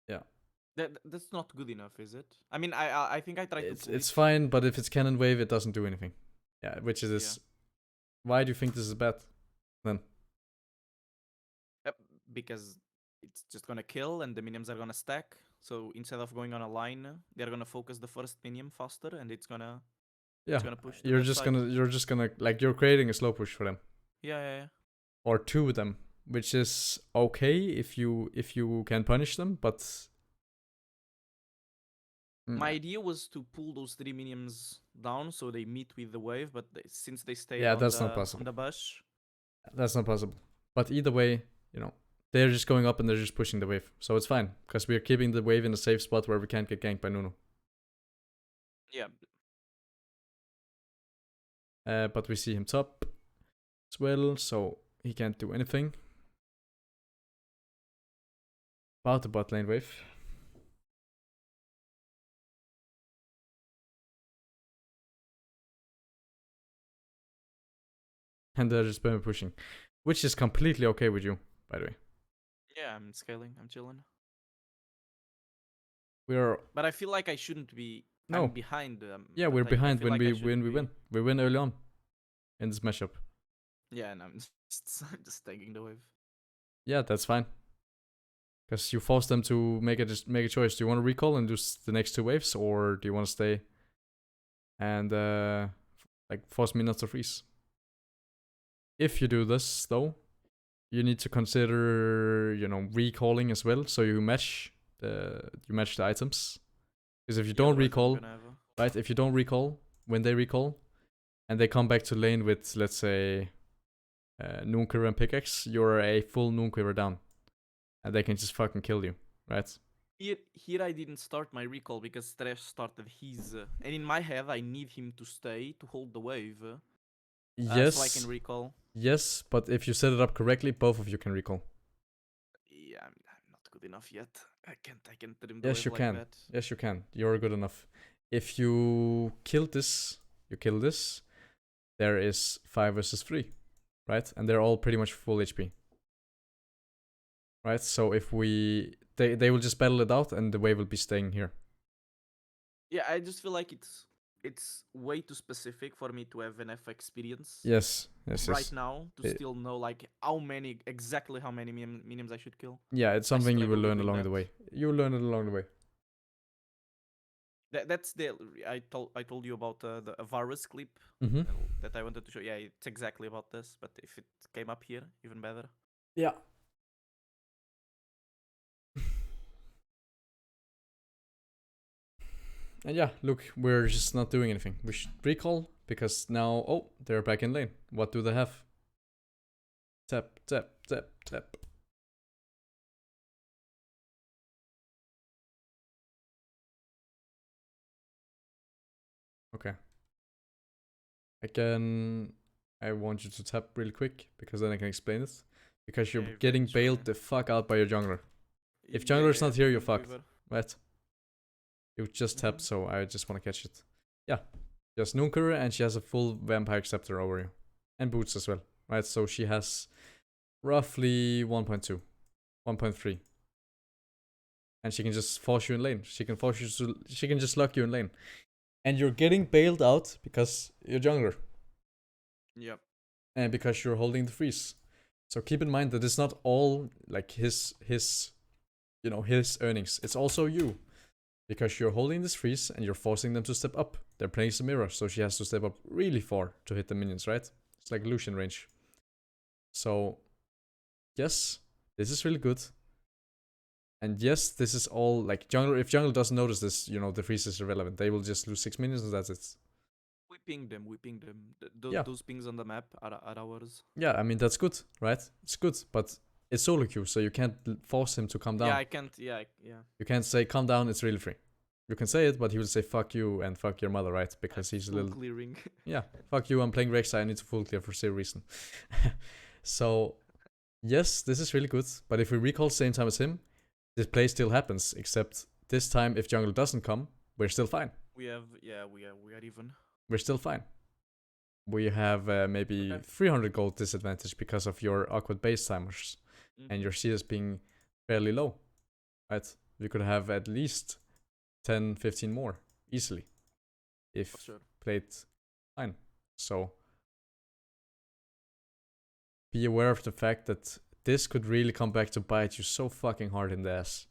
Yeah. That's not good enough, is it? I mean, I think I tried to. It's fine, but if it's cannon wave, it doesn't do anything. Yeah, which is Yeah. Why do you think this is bad then? Because it's just gonna kill and the minions are gonna stack. So instead of going on a line, they're gonna focus the first minion faster, and it's gonna push. You're just gonna like, you're creating a slow push for them. Yeah. Or to them, which is okay if you can punish them, but my idea was to pull those 3 minions down so they meet with the wave, but since they stayed yeah, on that's not possible. on the bush. That's not possible. But either way, you know, they're just going up and they're just pushing the wave, so it's fine because we're keeping the wave in a safe spot where we can't get ganked by Nunu. Yeah. But we see him top as well, so he can't do anything. About the bot lane wave. And they're just pushing, which is completely okay with you, by the way. Yeah, I'm scaling. I'm chilling. But I feel like I shouldn't be. No. I'm behind. Yeah, we're behind when we win. We win early on in this matchup. Yeah, and I'm just taking the wave. Yeah, that's fine. Because you force them to make a choice. Do you want to recall and do the next 2 waves, or do you want to stay and like force me not to freeze? If you do this though, you need to consider, you know, recalling as well, so you match the items. Because if you don't recall, right? If you don't recall when they recall, and they come back to lane with, let's say, Noonquiver and pickaxe, you're a full Noonquiver down, and they can just fucking kill you, right? Here I didn't start my recall because Thresh started his, and in my head I need him to stay to hold the wave. Yes. So I can recall. Yes, but if you set it up correctly, both of you can recall. Yeah, I'm not good enough yet. I can't trim the yes, wave you like can. that. Yes, you can. You're good enough. If you kill this, there is 5 versus 3, right? And they're all pretty much full HP. Right? So if they will just battle it out and the wave will be staying here. Yeah, I just feel like it's way too specific for me to have enough experience. Yes. Right now to still know like exactly how many minions I should kill. Yeah, it's something you will learn along the way. You will learn it along the way. That's I told you about the Varus clip that I wanted to show. Yeah, it's exactly about this, but if it came up here, even better. Yeah. And yeah, look, we're just not doing anything. We should recall, because now, they're back in lane. What do they have? Tap, tap, tap, tap. Again, I want you to tap really quick because then I can explain it. Because you're Yeah, getting eventually. bailed the fuck out by your jungler. If jungler's not here, you're fucked. Right? You just tap, so I just want to catch it. Yeah. Just Nunker, and she has a full Vampire Scepter over you. And boots as well. Right? So she has roughly 1.2. 1.3. And she can just force you in lane. She can just lock you in lane. And you're getting bailed out because you're jungler. Yep. And because you're holding the freeze. So keep in mind that it's not all like his earnings. It's also you. Because you're holding this freeze and you're forcing them to step up. They're playing some mirror, so she has to step up really far to hit the minions, right? It's like Lucian range. So, yes, this is really good. And yes, this is all like jungler. If jungler doesn't notice this, the freeze is irrelevant. They will just lose 6 minions and that's it. We ping them. Yeah. Those pings on the map are ours. Yeah, I mean, that's good, right? It's good, but it's solo queue, so you can't force him to calm down. Yeah, I can't. Yeah. You can't say, calm down, it's really free. You can say it, but he will say, fuck you and fuck your mother, right? Because he's a little... clearing. Yeah, fuck you, I'm playing Rek'Sai, I need to full clear for zero reason. So, yes, this is really good, but if we recall same time as him, this play still happens, except this time, if jungle doesn't come, we're still fine. We are even. We're still fine. We have maybe 300 gold disadvantage because of your awkward base timers and your CS being fairly low, right? We could have at least 10, 15 more easily if played fine. So be aware of the fact that this could really come back to bite you so fucking hard in the ass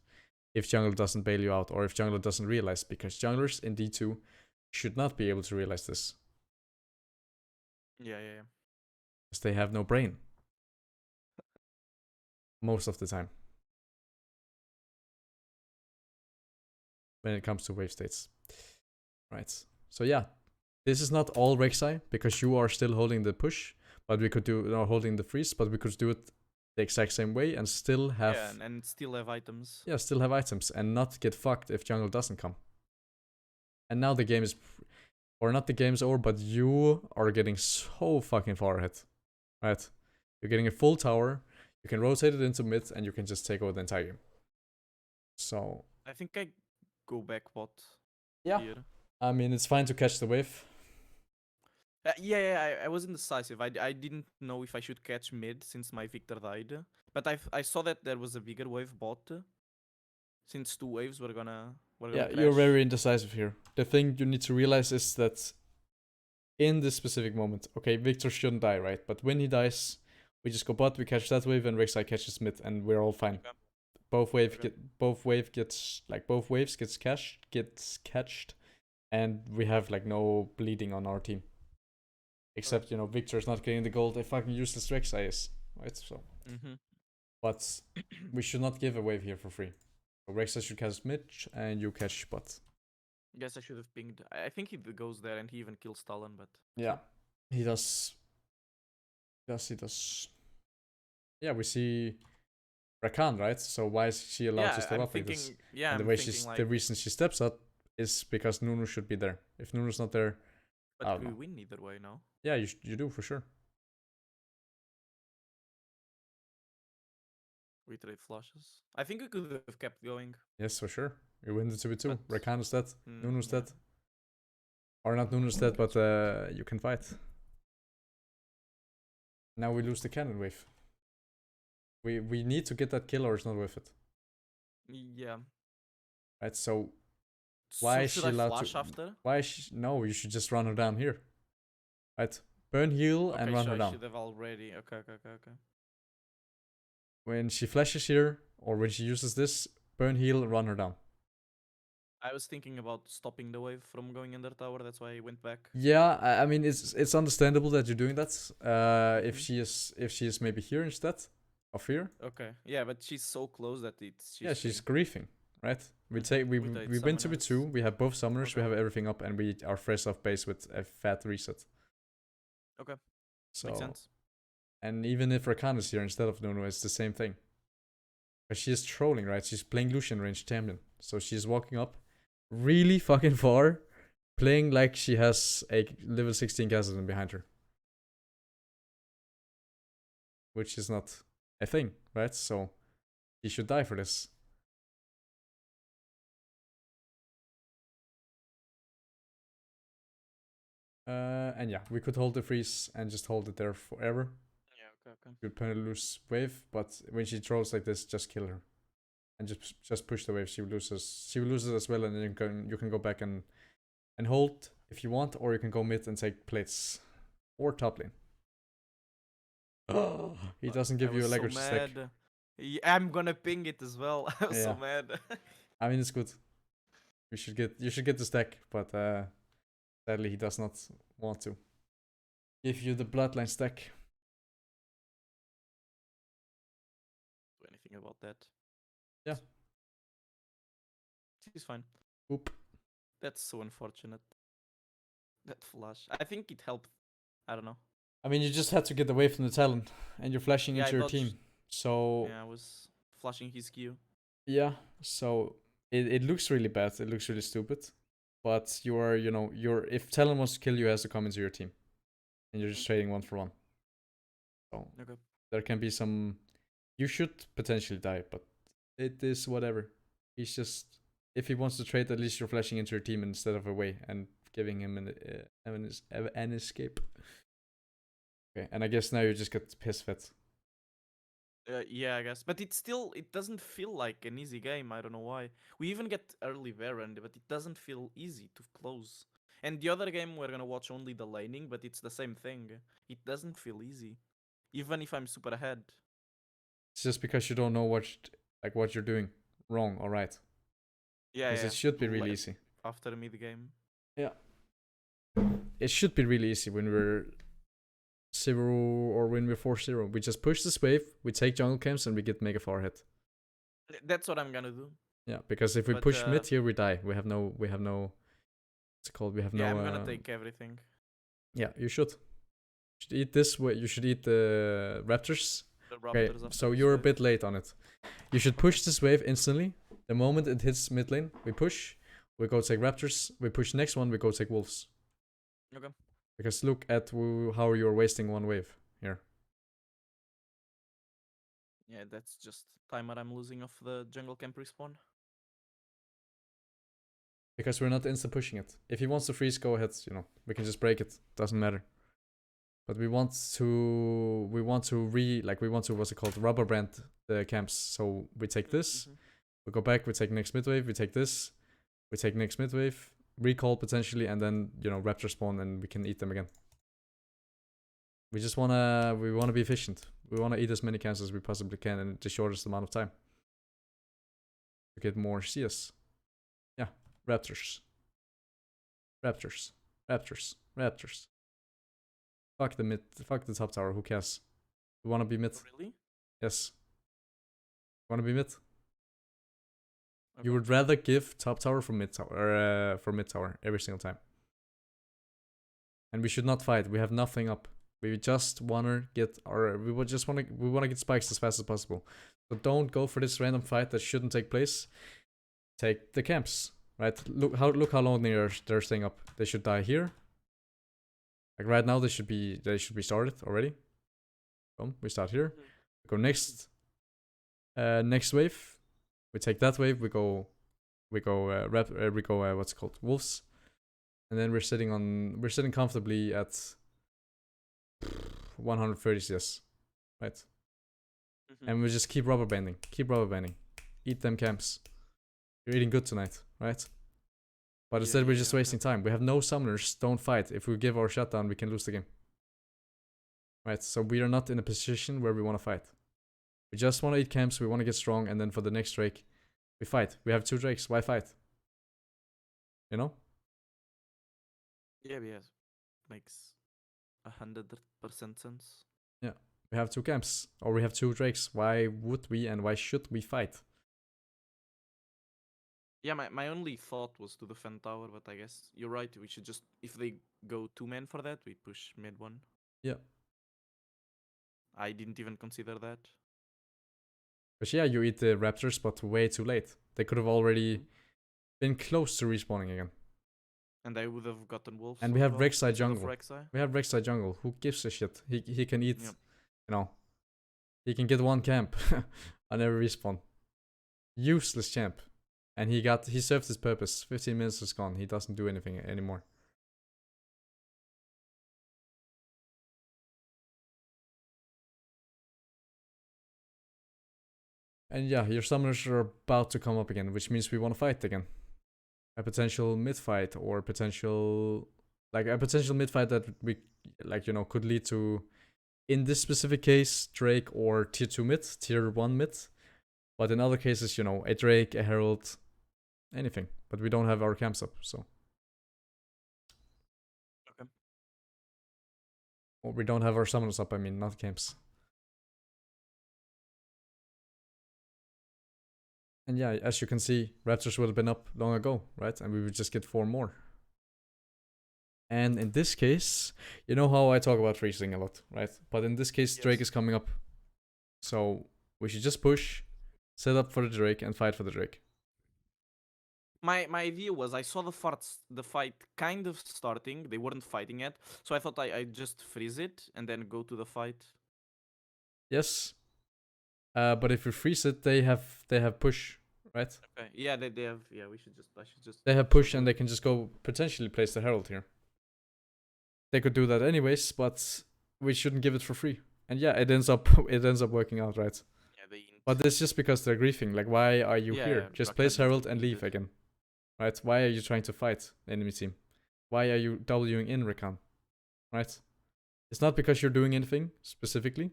if jungle doesn't bail you out or if jungle doesn't realize, because junglers in D2 should not be able to realize this. Yeah. Because they have no brain. Most of the time. When it comes to wave states. Right. So yeah. This is not all Rek'Sai, because you are still holding the push. But we could do, holding the freeze, but we could do it the exact same way and still have... Yeah, and still have items. Yeah, still have items and not get fucked if jungle doesn't come. And now the game is... Or not the game's over, but you are getting so fucking far ahead. Right? You're getting a full tower, you can rotate it into mid, and you can just take over the entire game. So... I think I go back bot. Yeah. Here. I mean, it's fine to catch the wave. I was indecisive. I didn't know if I should catch mid since my Victor died. But I saw that there was a bigger wave bot. Since 2 waves were gonna Yeah, crash. you're very indecisive here. The thing you need to realize is that in this specific moment, okay, Victor shouldn't die, right? But when he dies, we just go bot, we catch that wave, and Rek'Sai catches mid, and we're all fine. Okay. Both waves gets catched, and we have like no bleeding on our team. Except, Victor's not getting the gold, a fucking useless Rek'Sai is, right? So, but we should not give a wave here for free. So Rek'Sai should catch mid, and you catch bot. Guess I should have pinged. I think he goes there and he even kills Talon, but... Yeah, he does. He does. Yeah, we see Rakan, right? So why is she allowed to step up like this? Yeah, and the reason she steps up is because Nunu should be there. If Nunu's not there, but we win either way, no? Yeah, you do for sure. We trade flashes. I think we could have kept going. Yes, for sure. We win the 2v2. Rakan is dead. Nunu's yeah. dead. Or not Nunu's dead, but you can fight. Now we lose the cannon wave. We need to get that kill or it's not worth it. Yeah. Right, so why is she allowed flash to... after? Why is she... No, you should just run her down here. Right? Burn heal and run her down. I should have already... Okay. When she flashes here, or when she uses this, burn heal, run her down. I was thinking about stopping the wave from going in their tower, that's why I went back. Yeah, I mean, it's understandable that you're doing that. If she is maybe here instead of here. Okay, yeah, but she's so close that she's griefing, right? We win 2v2, we have both summoners, we have everything up, and we are fresh off base with a fat reset. Okay, so, makes sense. And even if Rakan is here instead of Nunu, it's the same thing. But she is trolling, right? She's playing Lucian range champion. So she's walking up really fucking far playing like she has a level 16 Gaston behind her. Which is not a thing, right? So he should die for this. And yeah, we could hold the freeze and just hold it there forever. Yeah, okay. We'd probably lose wave, but when she throws like this, just kill her. And just push the wave. She will lose it as well, and then you can go back and hold if you want, or you can go mid and take plates. Or top lane. Oh, he doesn't give you a leverage stack. Yeah, I'm gonna ping it as well. I was so mad. I mean, it's good. You should get the stack, but sadly he does not want to give you the bloodline stack. Do anything about that? Yeah. He's fine. Oop. That's so unfortunate. That flash. I think it helped. I don't know. I mean, you just had to get away from the Talon, and you're flashing into your team. So yeah, I was flashing his Q. Yeah, so it looks really bad. It looks really stupid. But if Talon wants to kill you, he has to come into your team, and you're just trading 1-for-1. So there can be some. You should potentially die, but it is whatever. He's just, if he wants to trade, at least you're flashing into your team instead of away and giving him an escape. Okay, and I guess now you just get piss fit. Yeah, I guess. But it doesn't feel like an easy game. I don't know why. We even get early Baron, but it doesn't feel easy to close. And the other game, we're gonna watch only the laning, but it's the same thing. It doesn't feel easy. Even if I'm super ahead. It's just because you don't know what you're doing wrong or right. Yeah, Because it should be really easy. After mid game. Yeah. It should be really easy when we're 0 or when we're 4-0. We just push this wave, we take jungle camps, and we get mega far ahead. That's what I'm gonna do. Yeah, because if we push mid here, we die. We have no. What's it called? We have no. Yeah, I'm gonna take everything. Yeah, you should. You should eat this way. You should eat the raptors. Okay, so you're a bit late on it. You should push this wave instantly. The moment it hits mid lane, we push. We go take raptors. We push next one. We go take wolves. Okay. Because look at how you're wasting one wave here. Yeah, that's just timer I'm losing off the jungle camp respawn. Because we're not insta pushing it. If he wants to freeze, go ahead. We can just break it. Doesn't matter. But we want to what's it called, rubber band the camps. So we take this, we go back, we take next mid wave, we take this, we take next mid wave, recall potentially, and then raptor spawn and we can eat them again. We wanna be efficient. We wanna eat as many camps as we possibly can in the shortest amount of time. To get more CS. Yeah, raptors. Raptors. Raptors. Raptors. Fuck the top tower, who cares? We wanna be mid. Really? Yes. Wanna be mid? Okay. You would rather give top tower for mid tower every single time. And we should not fight. We have nothing up. We just wanna get we wanna get spikes as fast as possible. So don't go for this random fight that shouldn't take place. Take the camps. Right? Look how long they're staying up. They should die here. Like right now, they should be started already. Boom, we start here. We go next wave. We take that wave. We go what's it called, wolves, and then we're sitting comfortably at 130 CS, right? And we just keep rubber banding, eat them camps. You're eating good tonight, right? But instead, we're just wasting time. We have no summoners. Don't fight. If we give our shutdown, we can lose the game. Right? So we are not in a position where we want to fight. We just want to eat camps. We want to get strong. And then for the next Drake, we fight. We have 2 Drakes. Why fight? You know? Yeah, yes. Makes 100% sense. Yeah. We have 2 camps. Or we have 2 Drakes. Why would we and why should we fight? Yeah, my only thought was to defend tower, but I guess you're right. We should just, if they go 2 men for that, we push mid 1. Yeah. I didn't even consider that. But yeah, you eat the raptors, but way too late. They could have already been close to respawning again. And I would have gotten wolves And we as have well Rek'Sai instead of jungle. Rek'Sai. We have Rek'Sai jungle. Who gives a shit? He can eat, Yep. you know, he can get one camp on every respawn. Useless champ. And he served his purpose. 15 minutes is gone. He doesn't do anything anymore. And yeah, your summoners are about to come up again, which means we want to fight again. A potential mid fight or potential mid fight that we could lead to, in this specific case, Drake or tier 2 mid, tier 1 mid. But in other cases, a Drake, a Herald, anything. But we don't have our camps up, so. Okay. Or we don't have our summoners up, I mean, not camps. And yeah, as you can see, Raptors would have been up long ago, right? And we would just get 4 more. And in this case, you know how I talk about freezing a lot, right? But in this case, Drake is coming up. So we should just push, set up for the Drake, and fight for the Drake. My view was I saw the fight kind of starting. They weren't fighting yet, so I thought I'd just freeze it and then go to the fight. Yes. But if we freeze it, they have push, right? Okay. Yeah, they have. Yeah, I should just. They have push, and they can just go potentially place the Herald here. They could do that anyways, but we shouldn't give it for free. And yeah, it ends up working out, right? Yeah, But it's just because they're griefing. Like, why are you here? Yeah, Just Rakan place Herald doesn't and need leave it. again. Right? Why are you trying to fight the enemy team? Why are you Wing in Rakan? Right? It's not because you're doing anything specifically.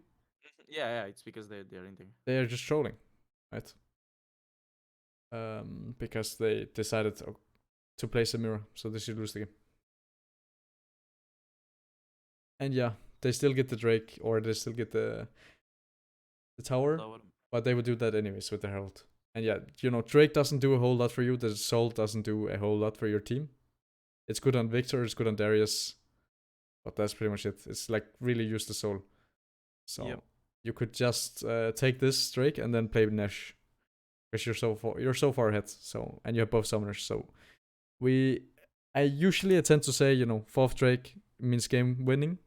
Yeah, it's because they're ending. They are just trolling, right? Because they decided to place a mirror, so they should lose the game. And yeah, they still get the Drake, or they still get the tower, but they would do that anyways with the Herald. And yeah, Drake doesn't do a whole lot for you. The Soul doesn't do a whole lot for your team. It's good on Victor, it's good on Darius, but that's pretty much it. It's like really use the Soul. So you could just take this Drake and then play Nesh, because you're so far ahead. So, and you have both summoners. So I usually tend to say, 4th Drake means game winning.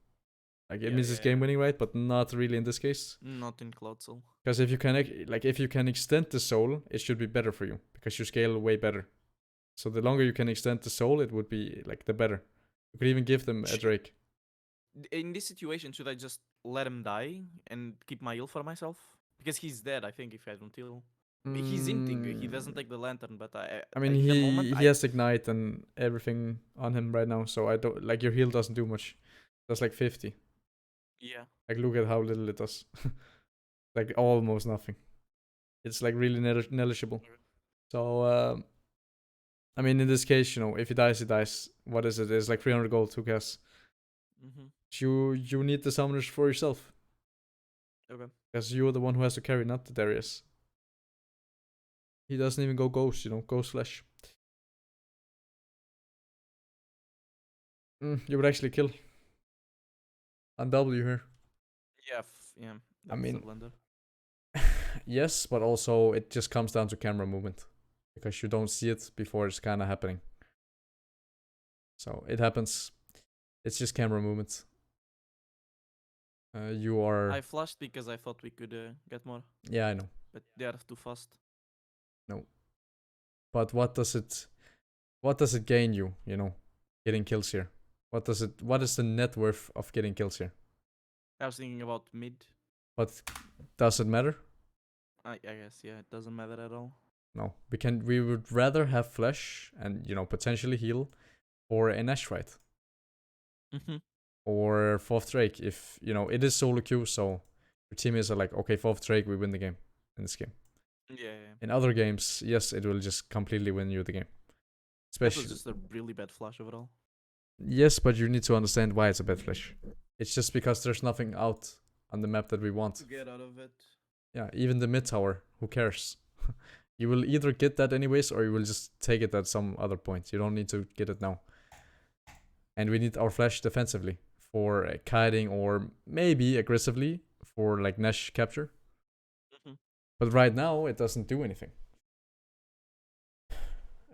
Like it means it's game winning, right? But not really in this case. Not in Cloud Soul. Because if you can extend the Soul, it should be better for you, because you scale way better. So the longer you can extend the Soul, it would be like the better. You could even give them a Drake. In this situation, should I just let him die and keep my heal for myself? Because he's dead, I think, if I don't heal. He's inting. He doesn't take the lantern, but I mean, he has Ignite and everything on him right now, so I don't like your heal doesn't do much. That's like 50. Yeah. Like look at how little it does. Like almost nothing. It's like really negligible. So I mean, in this case, if he dies, he dies. What is it? It's like 300 gold. Who cares? You need the summoners for yourself. Okay. Because you're the one who has to carry, not the Darius. He doesn't even go ghost, ghost flash. You would actually kill on W here. Yeah. I mean, a blunder. Yes, but also it just comes down to camera movement, because you don't see it before it's kind of happening. So it happens. It's just camera movement. I flashed because I thought we could get more. Yeah, I know. But they are too fast. No. But what does it gain you, getting kills here? What is the net worth of getting kills here? I was thinking about mid. But does it matter? I guess, yeah, it doesn't matter at all. No. We would rather have flash and, potentially heal, or a Nash fight. Or 4th Drake, if, it is solo queue, so your teammates are like, okay, 4th Drake, we win the game in this game. Yeah. In other games, yes, it will just completely win you the game. Especially. It was just a really bad flash overall. Yes, but you need to understand why it's a bad flash. It's just because there's nothing out on the map that we want. To get out of it. Yeah, even the mid tower, who cares? You will either get that anyways, or you will just take it at some other point. You don't need to get it now. And we need our flash defensively for kiting, or maybe aggressively for like Nash capture. But right now, it doesn't do anything.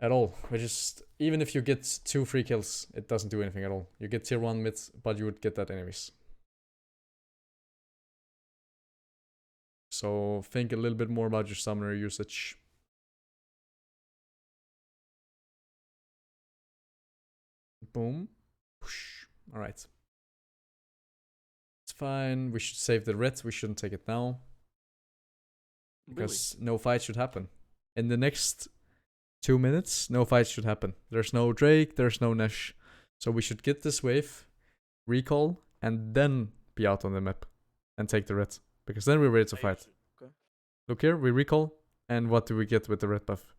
at all. We just, even if you get 2 free kills, it doesn't do anything at all. You get tier 1 mid, but you would get that anyways. So think a little bit more about your summoner usage. Boom. Alright. It's fine. We should save the red. We shouldn't take it now. Because no fight should happen. In the next 2 minutes, no fight should happen. There's no Drake, there's no Nesh. So we should get this wave, recall, and then be out on the map. And take the red. Because then we're ready to fight. Okay. Look here, we recall. And what do we get with the red buff?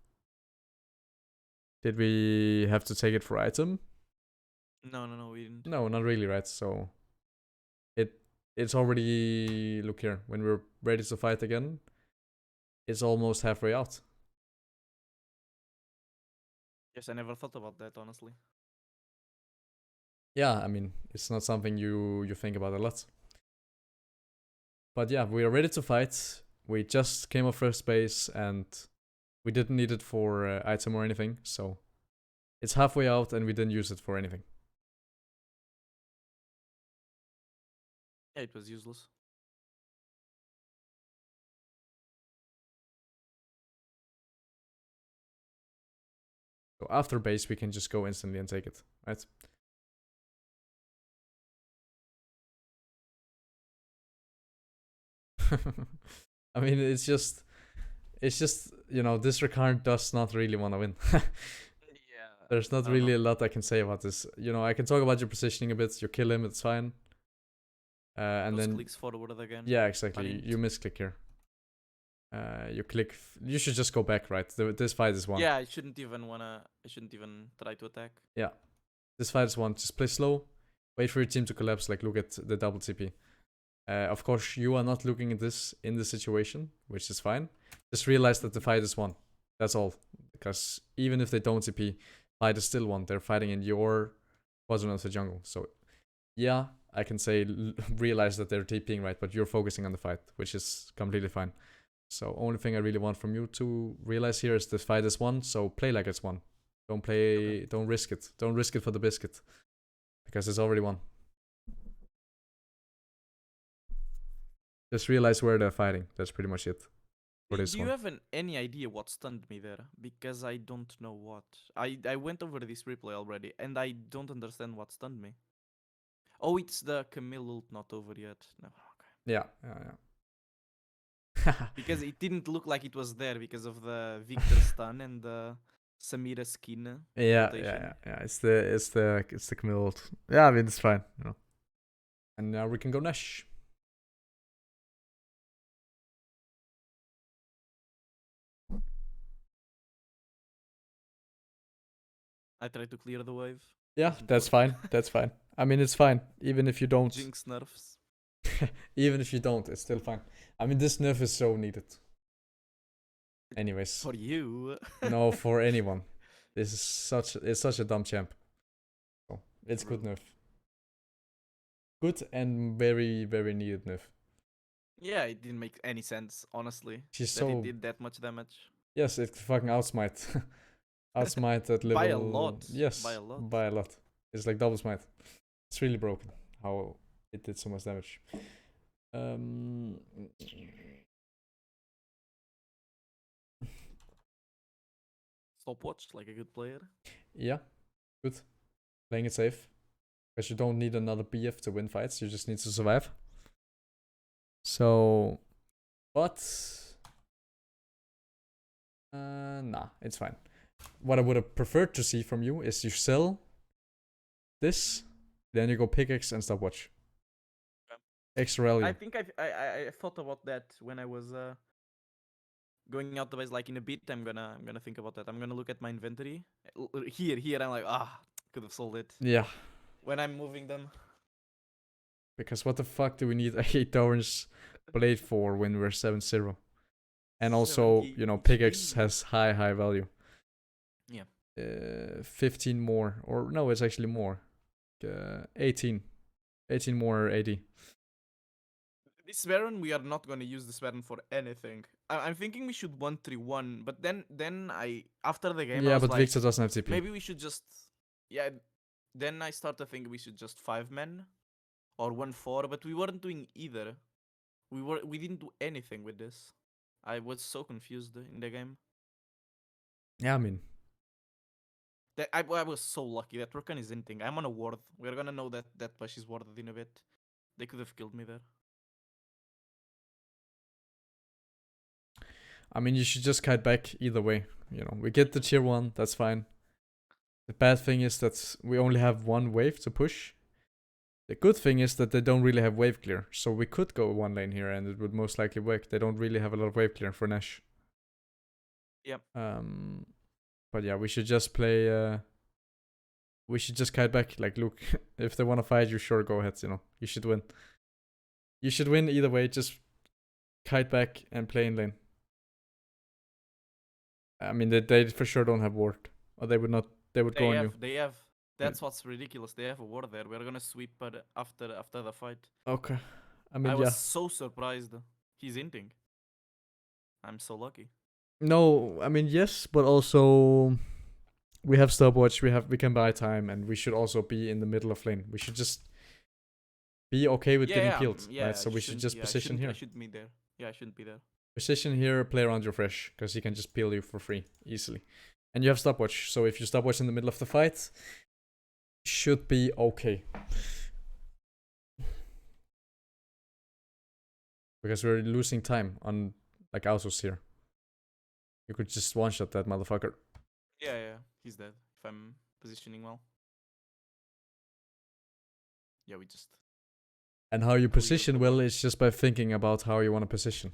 Did we have to take it for item? No, we didn't. No, not really, right? So it's already, look here, when we're ready to fight again, it's almost halfway out. Yes, I never thought about that, honestly. Yeah, I mean, it's not something you think about a lot. But yeah, we are ready to fight. We just came off first base and we didn't need it for item or anything, so it's halfway out and we didn't use it for anything. Yeah, it was useless. So after base, we can just go instantly and take it, right? I mean, it's just, you know, this recurrent does not really want to win. Yeah. There's not really a lot I can say about this. You know, I can talk about your positioning a bit. You kill him, it's fine. And Those then clicks forward again. yeah, exactly. You misclick here. You click. You should just go back, right? This fight is won. Yeah, I shouldn't even try to attack. Yeah, this fight is won. Just play slow. Wait for your team to collapse. Like look at the double TP. Of course, you are not looking at this in this situation, which is fine. Just realize that the fight is won. That's all. Because even if they don't TP, fight is still won. They're fighting in your quadrant of the jungle. So yeah, I can say realize that they're TPing, right? But you're focusing on the fight, which is completely fine. So only thing I really want from you to realize here is this fight is won. So play like it's won. Don't play. Okay. Don't risk it. Don't risk it for the biscuit, because it's already won. Just realize where they're fighting. That's pretty much it. Do you have any idea what stunned me there? Because I don't know what. I went over this replay already, and I don't understand what stunned me. Oh, it's the Camille ult not over yet. No. Okay. Yeah. Because it didn't look like it was there because of the Victor stun and the Samira skin. Yeah. It's the Camille ult. Yeah, I mean it's fine. You know. And now we can go Nash. I tried to clear the wave. Yeah, that's fine. That's fine. I mean, it's fine. Even if you don't. Jinx nerfs. Even if you don't, it's still fine. I mean, this nerf is so needed. Anyways. For you. No, for anyone. This is such a dumb champ. So, it's good nerf. Good and very, very needed nerf. Yeah, it didn't make any sense, honestly. She's that so... it did that much damage. Yes, it fucking outsmite. Outsmite at level... By a lot. Yes, by a lot. It's like double smite. It's really broken how it did so much damage. Stopwatch, like a good player. Yeah, good. Playing it safe. Because you don't need another BF to win fights, you just need to survive. So... But... nah, it's fine. What I would have preferred to see from you is you sell this, then you go pickaxe and stopwatch. Extra rally. I think I thought about that when I was going out the base. Like in a bit, I'm gonna think about that. I'm gonna look at my inventory. Here, I'm like, could have sold it. Yeah. When I'm moving them. Because what the fuck do we need a 8 orange blade for when we're 7-0? And also, you know, pickaxe has high value. Yeah. 15 more, or no, it's actually more. 18 more AD. This Baron, we are not gonna use this Baron for anything. I'm thinking we should 1-3-1, but then I after the game I Yeah, was but like, Victor doesn't have TP. maybe we should just yeah. Then I started thinking we should just 5 men or 1-4, but we weren't doing either. We didn't do anything with this. I was so confused in the game. Yeah, I mean, That I was so lucky that Rakan is inting. I'm on a ward. We're gonna know that push is warded in a bit. They could have killed me there. you should just kite back either way. We get the tier 1, that's fine. The bad thing is that we only have one wave to push. The good thing is that they don't really have wave clear, so we could go one lane here and it would most likely work. They don't really have a lot of wave clear for Nash. Yep. But yeah, we should just play. We should just kite back. Like, look, if they want to fight you, sure, go ahead. You should win. You should win either way. Just kite back and play in lane. I mean, they for sure don't have ward, or they would not. They would go on you. They have. That's what's ridiculous. They have a ward there. We're gonna sweep after the fight. Okay. I was so surprised. He's inting. I'm so lucky. No, yes, but also we have stopwatch. We can buy time, and we should also be in the middle of lane. We should just be okay with getting peeled, right? So we should just position here. I shouldn't be there. Yeah, I shouldn't be there. Position here, play around your fresh, because he can just peel you for free easily, and you have stopwatch. So if you stopwatch in the middle of the fight, should be okay. Because we're losing time on like autos here. You could just one-shot that motherfucker. Yeah, he's dead. If I'm positioning well. Yeah, we just. And how you position well is just by thinking about how you want to position,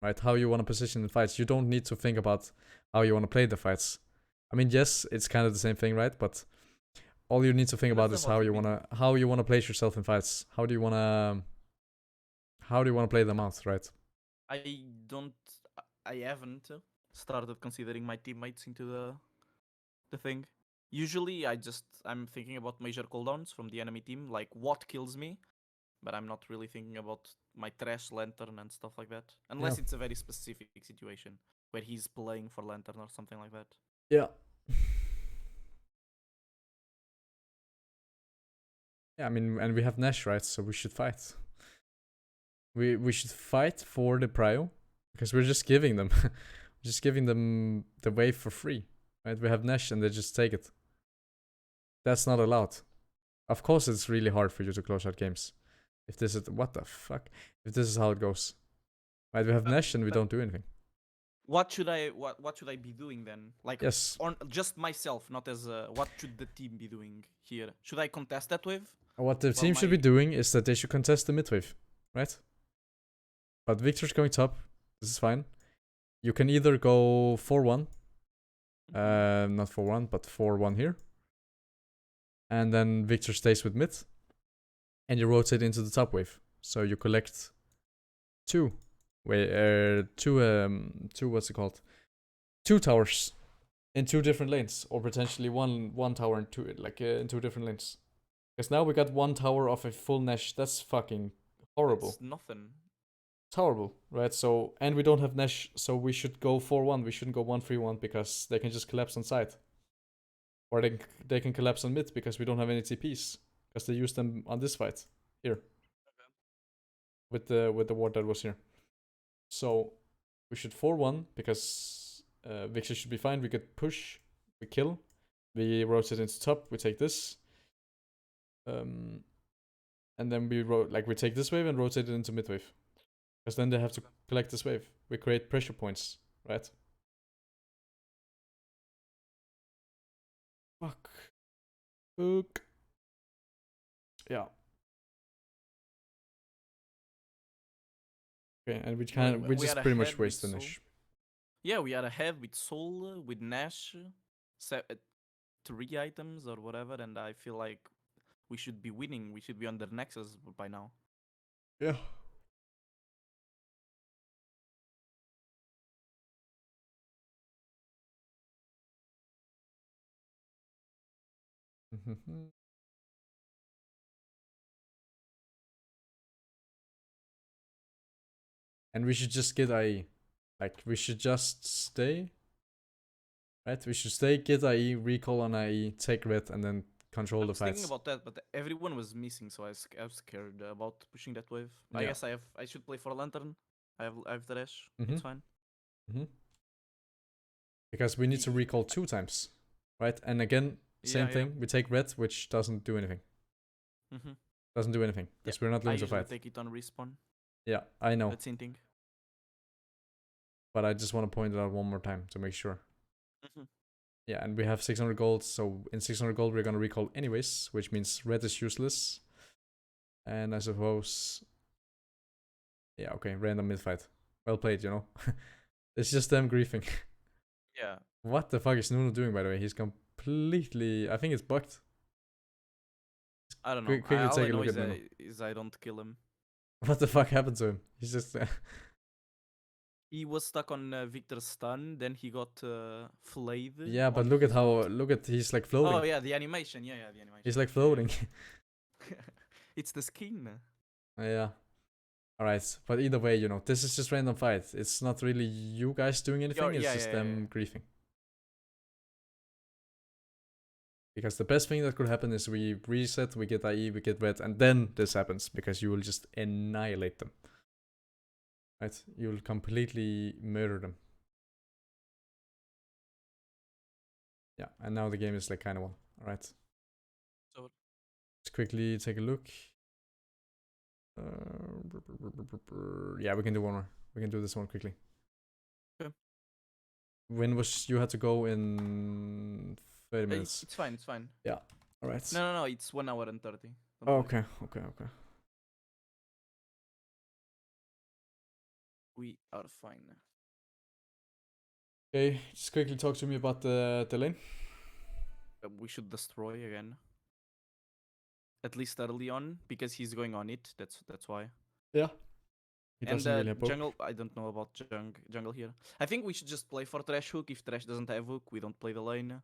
right? How you want to position in fights. You don't need to think about how you want to play the fights. Yes, it's kind of the same thing, right? But all you need to think about is how you wanna place yourself in fights. How do you wanna play them out, right? I haven't started considering my teammates into the thing. Usually I'm thinking about major cooldowns from the enemy team, like what kills me, but I'm not really thinking about my trash lantern and stuff like that. Unless it's a very specific situation where he's playing for lantern or something like that. Yeah. Yeah, and we have Nash, right? So we should fight. We should fight for the prio, because we're just giving them the wave for free, right? We have Nash and they just take it. That's not allowed. Of course, it's really hard for you to close out games. If this is what the fuck? If this is how it goes, right? We have Nash and we don't do anything. What should I be doing then? Like, yes, on just myself, not as what should the team be doing here? Should I contest that wave? What the team should be doing is that they should contest the mid wave, right? But Victor's going top. This is fine. You can either go 4-1, not 4-1, but 4-1 here, and then Victor stays with mid, and you rotate into the top wave. So you collect two what's it called? 2 towers in 2 different lanes, or potentially one tower in in 2 different lanes. Because now we got 1 tower of a full Nash. That's fucking horrible. That's nothing. It's horrible, right? So, and we don't have Nash, so we should go 4-1. We shouldn't go 1-3-1 because they can just collapse on side. Or they can collapse on mid because we don't have any TPs. Because they use them on this fight. Here. With the ward that was here. So we should 4-1 because Victor should be fine. We could push, we kill, we rotate into top, we take this. And then we take this wave and rotate it into mid wave. Because then they have to collect this wave. We create pressure points, right? Fuck. Yeah. Okay, and we just pretty much waste the Nash. Yeah, we are ahead with Soul, with Nash, 3 items or whatever, and I feel like we should be winning. We should be on the Nexus by now. Yeah. And we should just get IE. Like, we should just stay. Right? We should stay, get IE, recall on IE, take red, and then control I the was thinking fights. about that, but everyone was missing, so I was scared about pushing that wave. I Yeah. guess I should play for Lantern. I have the dash. Mhm. It's fine. Because we need to recall 2 times. Right? And again, same thing. We take red, which doesn't do anything. Doesn't do anything. Because we're not I losing the usually fight. take it on respawn. Yeah, I know. That's hinting. But I just want to point it out one more time to make sure. Yeah, and we have 600 gold, so in 600 gold we're gonna recall anyways, which means red is useless. And I suppose... Yeah, okay, random mid-fight. Well played, you know. It's just them griefing. Yeah. What the fuck is Nuno doing, by the way? He's completely... I think it's bugged. I don't know. Quickly All take I a know look at Nuno. is I don't kill him. What the fuck happened to him? He's just... He was stuck on Victor's stun, then he got flayed. Yeah, but look at how... Look at... He's like floating. Oh yeah, the animation. Yeah, the animation. He's like floating. It's the skin. Yeah. Alright, but either way, you know, this is just random fight. It's not really you guys doing anything, it's just them griefing. Because the best thing that could happen is we reset, we get IE, we get red, and then this happens, because you will just annihilate them. Right? You will completely murder them. Yeah, and now the game is like kind of one. Alright. So let's quickly take a look. Yeah, we can do one more. We can do this one quickly. Okay. When was you had to go in 30 minutes? It's fine, it's fine. Yeah. Alright. No, it's 1 hour and 30. Oh, okay. We are fine. Okay, just quickly talk to me about the lane. We should destroy again. At least early on, because he's going on it. That's why. Yeah. He and doesn't really have jungle, I don't know about jungle here. I think we should just play for Thresh hook. If Thresh doesn't have hook, we don't play the lane.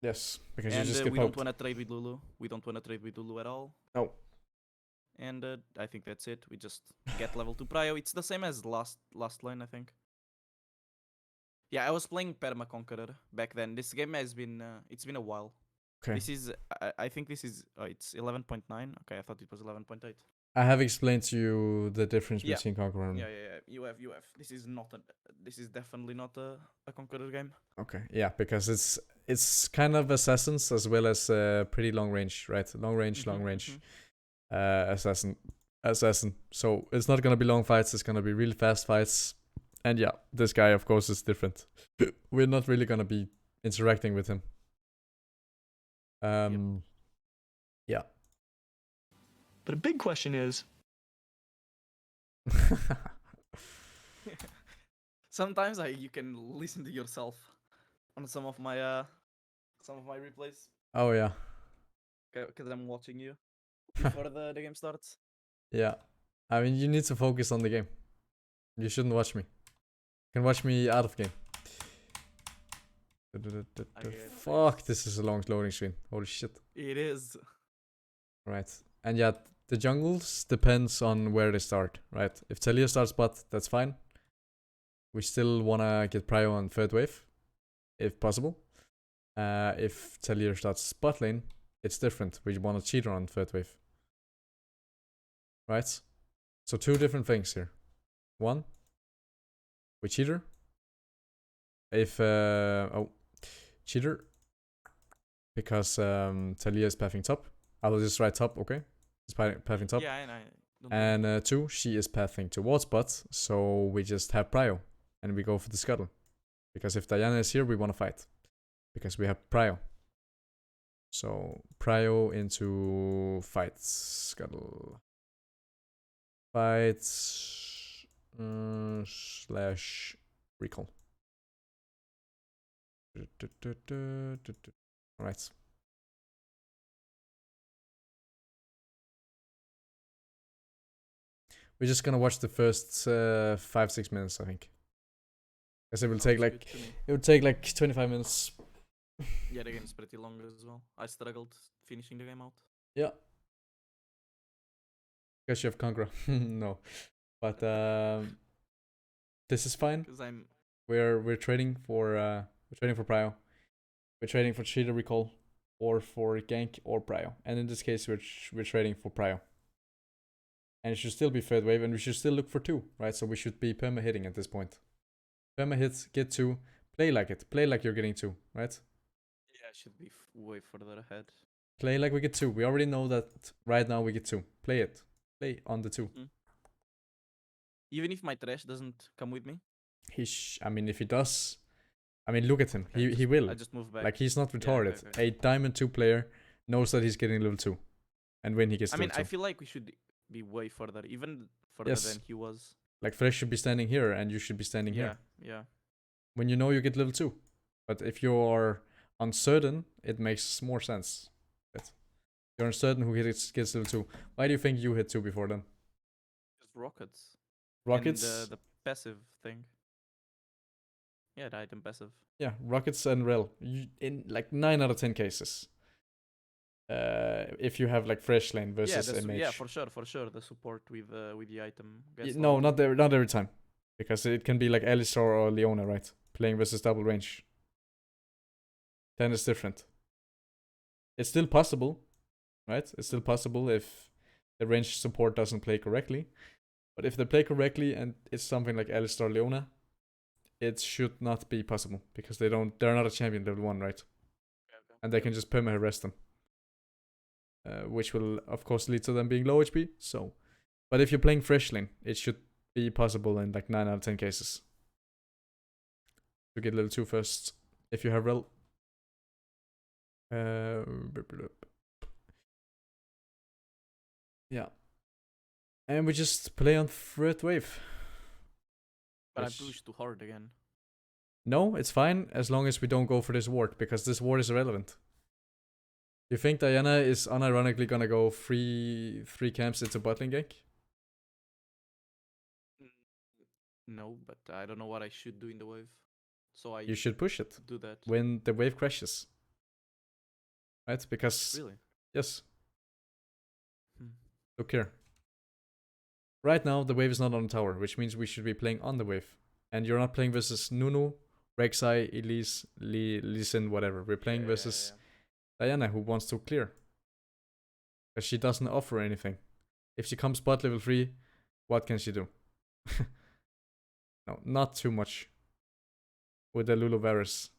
Yes, because and you just get we poked. don't want to trade with Lulu. We don't want to trade with Lulu at all. No. And I think that's it. We just get level 2 prio. It's the same as last lane, I think. Yeah, I was playing Perma Conqueror back then. This game has been it's been a while. Okay. This is I think this is it's 11.9. Okay, I thought it was 11.8. I have explained to you the difference Yeah. between Conqueror and... Yeah. You have. This is definitely not a Conqueror game. Okay, yeah, because it's kind of assassins as well as pretty long range, right? Long range. Assassin. So it's not gonna be long fights, it's gonna be really fast fights. And yeah, this guy of course is different. We're not really gonna be interacting with him. Yeah. But a big question is... Sometimes you can listen to yourself on some of my replays. Oh yeah. Because I'm watching you before the game starts. Yeah. I mean, you need to focus on the game. You shouldn't watch me. You can watch me out of game. Fuck, this is a long loading screen. Holy shit. It is. Right. And yeah, the jungles depends on where they start, right? If Talia starts bot, that's fine. We still wanna get prio on third wave, if possible. If Talia starts bot lane, it's different. We wanna cheater on third wave. Right? So 2 different things here. 1, we cheater. If cheater, because Talia is pathing top. I will just write top, okay? It's pathing top. Yeah, and And 2, she is pathing towards bot, so we just have prio. And we go for the scuttle. Because if Diana is here, we want to fight. Because we have prio. So, prio into fight. Scuttle. Fight slash recall. Alright. We're just gonna watch the first 5-6 minutes, I think. Because it will take like 25 minutes. Yeah, the game's pretty long as well. I struggled finishing the game out. Yeah. Because you have Conqueror. No. But This is fine. Because I'm. We're trading for prio. We're trading for cheater recall, or for gank or prio. And in this case, we're trading for prio. And it should still be third wave, and we should still look for 2, right? So we should be perma hitting at this point. Perma hit, get 2, play like it. Play like you're getting 2, right? Yeah, I should be way further ahead. Play like we get 2. We already know that right now we get 2. Play it. Play on the 2. Even if my trash doesn't come with me. I mean, if he does, I mean, look at him. Okay, He will. I just move back. Like, he's not Yeah, retarded. okay. A diamond 2 player knows that he's getting level 2. And when he gets I level mean, 2. I feel like we should be way further, even further Yes. than he was. Like, Fresh should be standing here, and you should be standing Yeah, here. yeah. When you know you get level 2. But if you're uncertain, it makes more sense. But you're uncertain who gets level 2. Why do you think you hit 2 before then? Just rockets. Rockets? And the passive thing. Yeah, the item passive. Yeah, Rockets and Rel. In like 9 out of 10 cases. If you have like Fresh lane versus a mage. Yeah, for sure. The support with the item. Gets No, all- not every time. Because it can be like Alistar or Leona, right? Playing versus double range. Then it's different. It's still possible, right? It's still possible if the range support doesn't play correctly. But if they play correctly and it's something like Alistar Leona, it should not be possible. Because they're not a champion level 1, right? Okay. And they can just perma-harass them. Which will, of course, lead to them being low HP. So, but if you're playing Fresh lane, it should be possible in like 9 out of 10 cases. To get level 2 first. If you have Rel. Yeah. And we just play on third wave. But Which- I pushed too hard again. No, it's fine as long as we don't go for this ward, because this ward is irrelevant. You think Diana is unironically gonna go three camps into botlane gank? No, but I don't know what I should do in the wave. So I You should push it do that. when the wave crashes. Right? Because, Really? yes, Hmm. look here. Right now, the wave is not on the tower, which means we should be playing on the wave. And you're not playing versus Nunu, Rek'Sai, Elise, Lee Sin, whatever. We're playing versus Diana, who wants to clear. Because she doesn't offer anything. If she comes bot level 3, what can she do? No, not too much. With the Lulu Varus.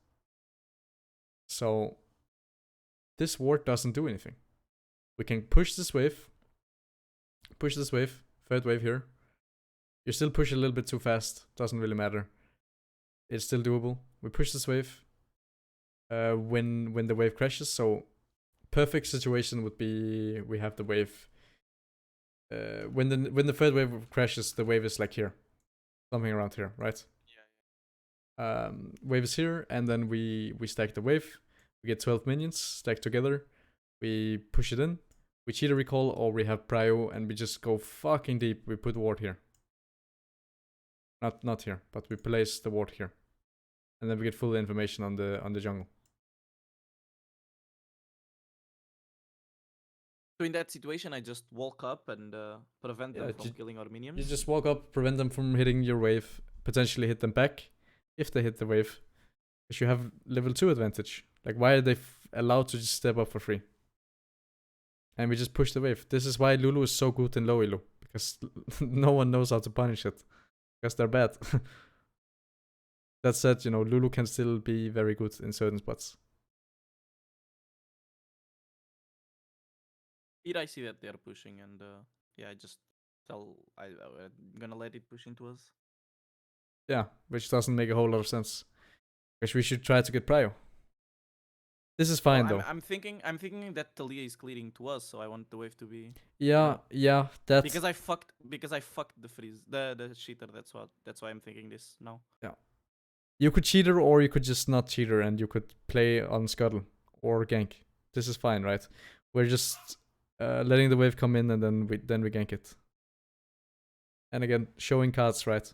So, this ward doesn't do anything. We can push this wave. Third wave here. You still push a little bit too fast. Doesn't really matter. It's still doable. We push this wave. When the wave crashes. So, perfect situation would be we have the wave. When the third wave crashes, the wave is like here. Something around here, right? Wave is here, and then we stack the wave. We get 12 minions stacked together. We push it in. We cheat a recall, or we have prio, and we just go fucking deep. We put ward here. Not here, but we place the ward here, and then we get full information on the jungle. So in that situation, I just walk up and prevent them from killing our minions. You just walk up, prevent them from hitting your wave, potentially hit them back if they hit the wave. Because you have level 2 advantage. Like, why are they allowed to just step up for free? And we just push the wave. This is why Lulu is so good in low elo. Because no one knows how to punish it. Because they're bad. That said, you know, Lulu can still be very good in certain spots. Here I see that they're pushing, and I just I'm gonna let it push into us. Yeah, which doesn't make a whole lot of sense. Because we should try to get prio. This is fine though. I'm thinking that Talia is clearing to us, so I want the wave to be. Yeah, that's Because I fucked the freeze, the cheater. That's why I'm thinking this now. Yeah. You could cheater, or you could just not cheater, and you could play on scuttle or gank. This is fine, right? We're just letting the wave come in, and then we gank it. And again, showing cards, right?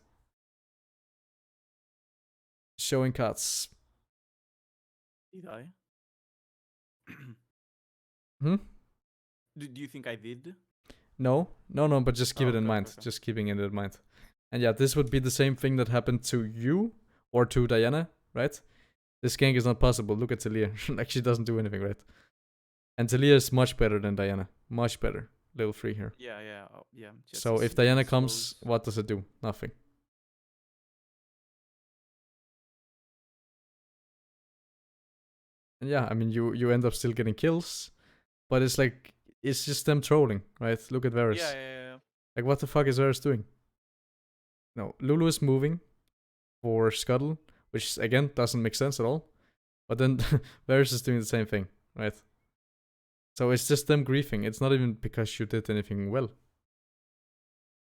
Showing cards. Did I? Hmm? Do you think I did? No, but just keep it in okay, mind. okay. Just keeping it in mind. And yeah, this would be the same thing that happened to you or to Diana, right? This gank is not possible. Look at Talia. Like, she doesn't do anything, right? And Talia is much better than Diana. Much better. Level 3 here. Yeah, yeah, yeah. Just So if Diana comes, what does it do? Nothing. And yeah, I mean, you end up still getting kills, but it's like, it's just them trolling, right? Look at Varus. Yeah. Like, what the fuck is Varus doing? No, Lulu is moving for Scuttle, which again doesn't make sense at all. But then Varus is doing the same thing, right? So it's just them griefing. It's not even because you did anything well.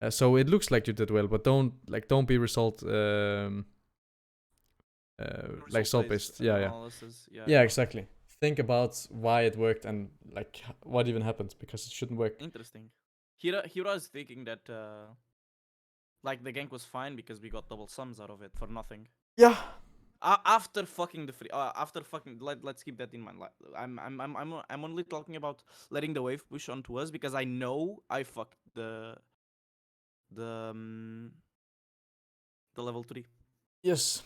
So it looks like you did well, but don't be result like result based. Yeah. Yeah, exactly. Think about why it worked and like what even happened, because it shouldn't work. Interesting. Hira is thinking that like the gank was fine because we got double sums out of it for nothing. Yeah. After fucking the free, let's keep that in mind. Like, I'm only talking about letting the wave push onto us because I know I fucked the level 3. Yes.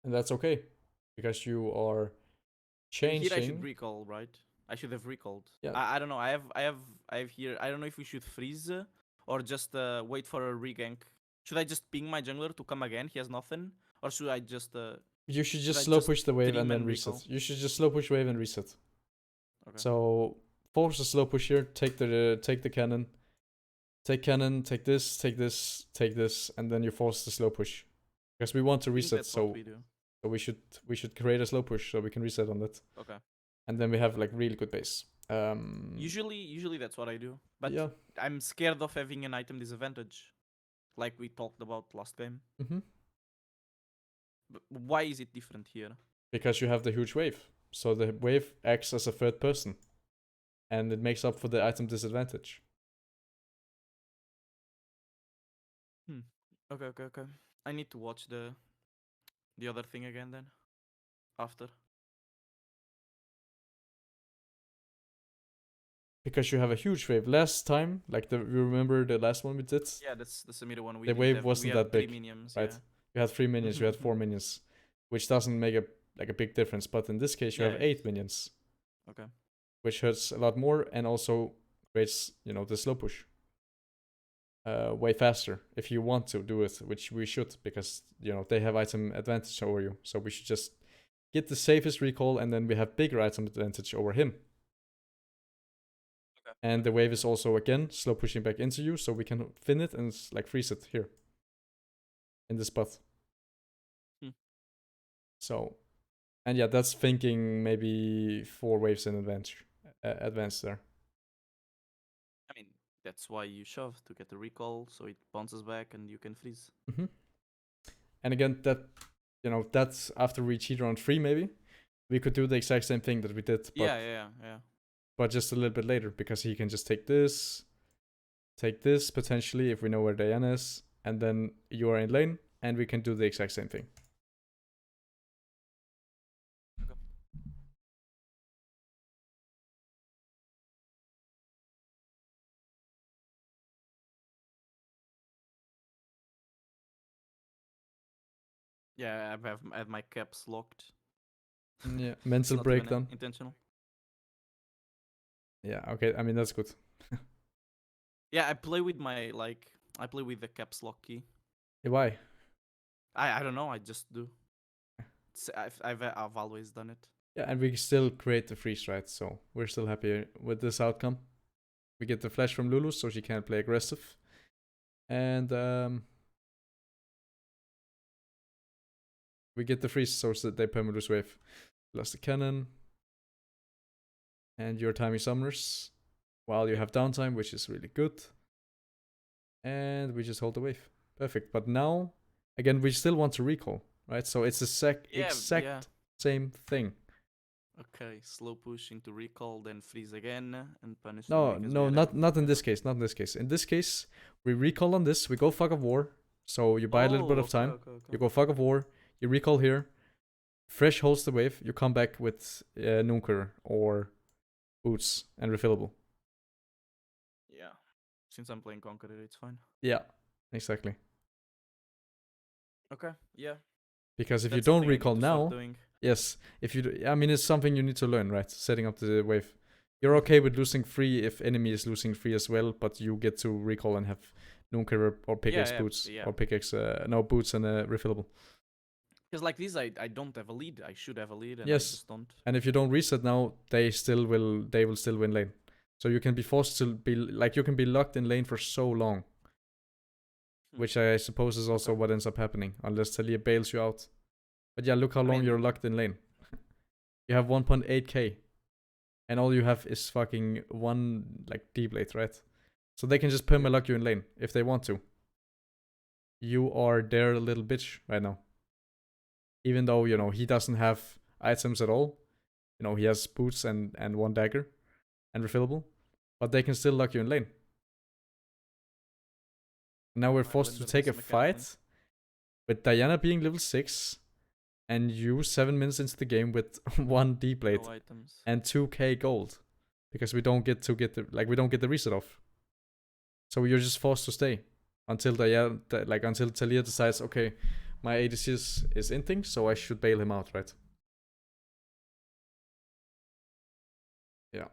And that's okay, because you are changing. Here I should recall, right? I should have recalled. Yeah. I don't know. I have here. I don't know if we should freeze or just wait for a regank. Should I just ping my jungler to come again? He has nothing. Or should I just you should just slow push the wave and then reset. Recall? You should just slow push wave and reset. Okay. So force a slow push here. Take the cannon. Take cannon. Take this. Take this. Take this, and then you force the slow push, because we want to reset. So we should create a slow push so we can reset on that. Okay. And then we have like really good base. Usually that's what I do. But yeah. I'm scared of having an item disadvantage, like we talked about last game. Mm-hmm. But why is it different here? Because you have the huge wave. So the wave acts as a third person, and it makes up for the item disadvantage. Okay. I need to watch the other thing again then. After. Because you have a huge wave. Last time, like you remember the last one we did? Yeah, that's the Samira one. The wave wasn't that big, minions, right? Yeah. You had 3 minions, you had 4 minions, which doesn't make a big difference. But in this case, you have 8 minions. Okay. Which hurts a lot more and also creates, the slow push. Way faster if you want to do it, which we should, because they have item advantage over you. So we should just get the safest recall, and then we have bigger item advantage over him. Okay. And the wave is also again slow pushing back into you, so we can fin it and like freeze it here in this spot. So, and yeah, that's thinking maybe 4 waves in advance there. I mean, that's why you shove to get the recall, so it bounces back and you can freeze. Mm-hmm. And again, that's after we cheat around 3 maybe. We could do the exact same thing that we did. But, yeah. But just a little bit later, because he can just take this potentially if we know where Diana is, and then you are in lane, and we can do the exact same thing. Yeah, I have my caps locked. Yeah, mental breakdown. Intentional. Yeah, okay. I mean, that's good. Yeah, I play with the caps lock key. Why? I don't know. I just do. I've always done it. Yeah, and we still create the freeze, right? So we're still happy with this outcome. We get the flash from Lulu, so she can't play aggressive. And we get the freeze, so that they perma-lose wave. Lost the cannon. And you're timing summoners while you have downtime, which is really good. And we just hold the wave. Perfect. But now, again, we still want to recall, right? So it's the exact same thing. Okay, slow push into recall, then freeze again, and punish. No, not in this case. Not in this case. In this case, we recall on this. We go fog of war. So you buy a little bit of time. Okay. You go fog of war. You recall here. Fresh holds the wave. You come back with Nunker or boots and refillable. Yeah, since I'm playing Conqueror, it's fine. Yeah, Exactly. Okay, yeah. Because if you That's don't something I need recall to start now, doing. yes, if you, I mean, it's something you need to learn, right? Setting up the wave. You're okay with losing 3 if enemy is losing 3 as well, but you get to recall and have Nunker or pickaxe boots yeah. or pickaxe no boots and refillable. Because like this, I don't have a lead. I should have a lead, and I Yes. just don't. And if you don't reset now, they will still win lane. So you can be forced to be like, you can be locked in lane for so long, which I suppose is also Okay. what ends up happening unless Talia bails you out. But yeah, look how I long mean- you're locked in lane. You have 1.8k, and all you have is fucking one like D-blade, right? So they can just perma-lock you in lane if they want to. You are their little bitch right now. Even though, you know, he doesn't have items at all. You know, he has boots and 1 dagger and refillable. But they can still lock you in lane. Now we're I forced to blender take a this mechanically. fight with Diana being level 6 and you 7 minutes into the game with 1 D-blade No items. and 2k gold. Because we don't get the reset off. So you're just forced to stay until until Talia decides, okay, my ADC is inting, so I should bail him out, right? Yeah.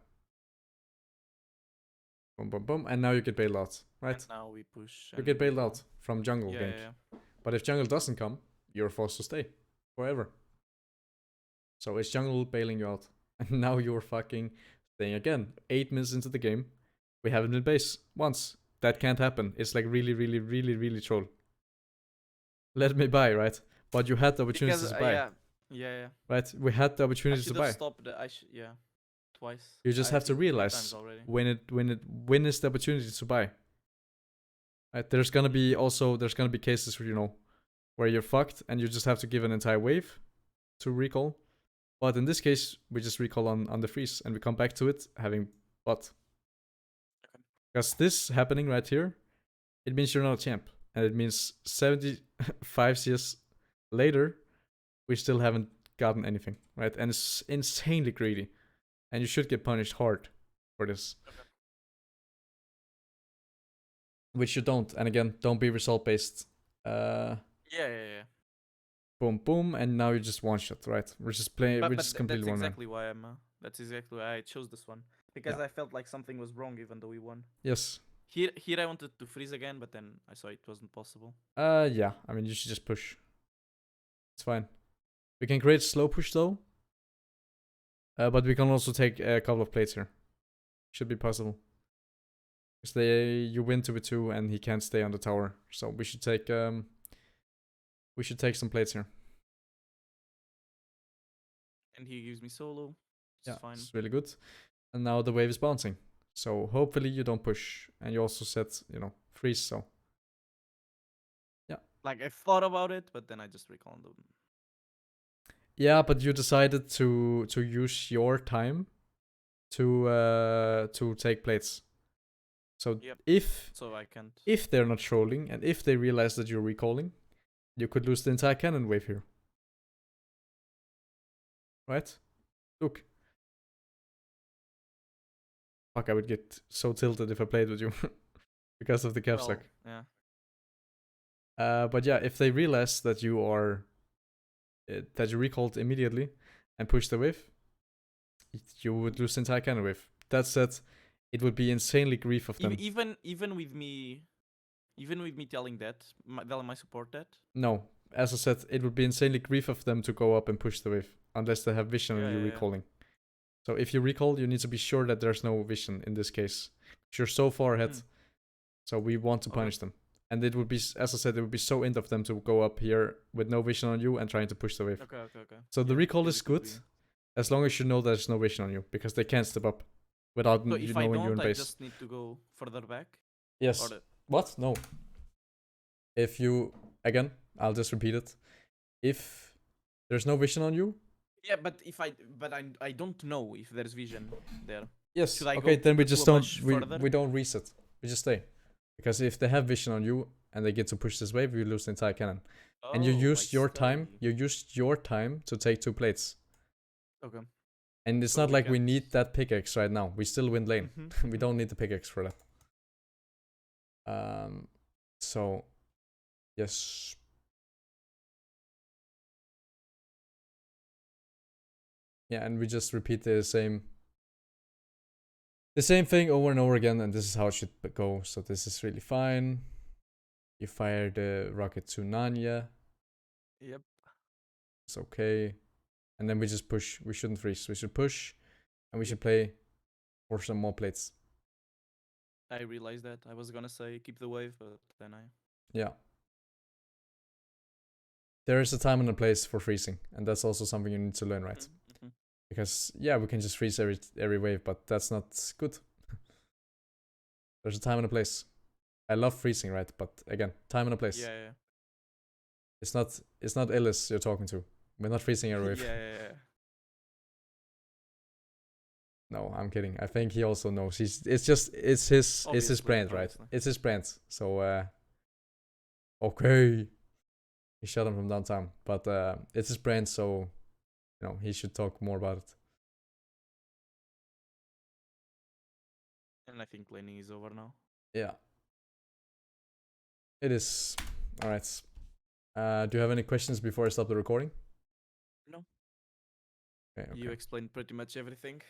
Boom, boom, boom, and now you get bailed out, right? And now we push. You and get bailed recall. out from jungle Yeah, gank. yeah. But if jungle doesn't come, you're forced to stay forever. So it's jungle bailing you out, and now you're fucking staying again. 8 minutes into the game, we haven't been base once. That can't happen. It's like really, really, really, really troll. Let me buy, right? But you had the opportunity Because to buy. yeah. Right? We had the I opportunity to should buy. have stopped. Twice. You just have to think 3 realize times already. when is the opportunity to buy. Right? There's gonna be cases where, you know, where you're fucked and you just have to give an entire wave to recall. But in this case, we just recall on the freeze and we come back to it having bot. Because this happening right here, it means you're not a champ. And it means 75 CS later, we still haven't gotten anything, right? And it's insanely greedy. And you should get punished hard for this. Okay. Which you don't. And again, don't be result based. Yeah. Boom, boom, and now you just one shot, right? We're just playing. We're just completely that's one exactly why that's exactly why I chose this one, because I felt like something was wrong even though we won. Yes. Here I wanted to freeze again, but then I saw it wasn't possible. Yeah. I mean, you should just push. It's fine. We can create slow push though. But we can also take a couple of plates here. Should be possible. Because you win 2v2 and he can't stay on the tower. So we should take some plates here. And he gives me solo. It's fine. It's really good. And now the wave is bouncing. So hopefully you don't push. And you also set, you know, freeze, so. Yeah. Like I thought about it, but then I just recalled them. Yeah, but you decided to use your time to take plates. So So I can't. If they're not trolling and if they realize that you're recalling, you could lose the entire cannon wave here. Right? Look. Fuck, I would get so tilted if I played with you because of the caps lock. Yeah. But yeah, if they realize that you are that you recalled immediately and push the wave, you would lose the entire cannon wave. That said, it would be insanely grief of them. Even with me telling my support that. No, as I said, it would be insanely grief of them to go up and push the wave unless they have vision on you recalling. So if you recall, you need to be sure that there's no vision in this case. You're so far ahead. So we want to punish them. And it would be, as I said, it would be so end of them to go up here with no vision on you and trying to push the wave. Okay. So the recall is good as long as you know there's no vision on you because they can't step up without you knowing you're in base. I just need to go further back? Yes. What? No. If you, again, I'll just repeat it. If there's no vision on you. Yeah, but I don't know if there's vision there. Yes. Okay, then we just don't we don't reset. We just stay. Because if they have vision on you and they get to push this wave, you lose the entire cannon. And you used your time. You used your time to take 2 plates. Okay. And it's not like we need that pickaxe right now. We still win lane. We don't need the pickaxe for that. So, yes. Yeah, and we just repeat the same thing over and over again, and this is how it should go. So this is really fine. You fire the rocket to Nanya. Yep. It's okay. And then we just push. We shouldn't freeze. We should push, and we Yep. should play for some more plates. I realized that. I was gonna say keep the wave, but then I. Yeah. There is a time and a place for freezing, and that's also something you need to learn, right? Mhm. Because yeah, we can just freeze every wave, but that's not good. There's a time and a place. I love freezing, right? But again, time and a place. Yeah, It's not Ellis you're talking to. We're not freezing yeah. every wave. Yeah. No, I'm kidding. I think he also knows. It's his Obviously, brand, right? obviously. It's his brand. So okay. He shot him from downtown. But it's his brand, so you know, he should talk more about it. And I think laning is over now. Yeah. It is. Alright. Do you have any questions before I stop the recording? No. Okay. You explained pretty much everything.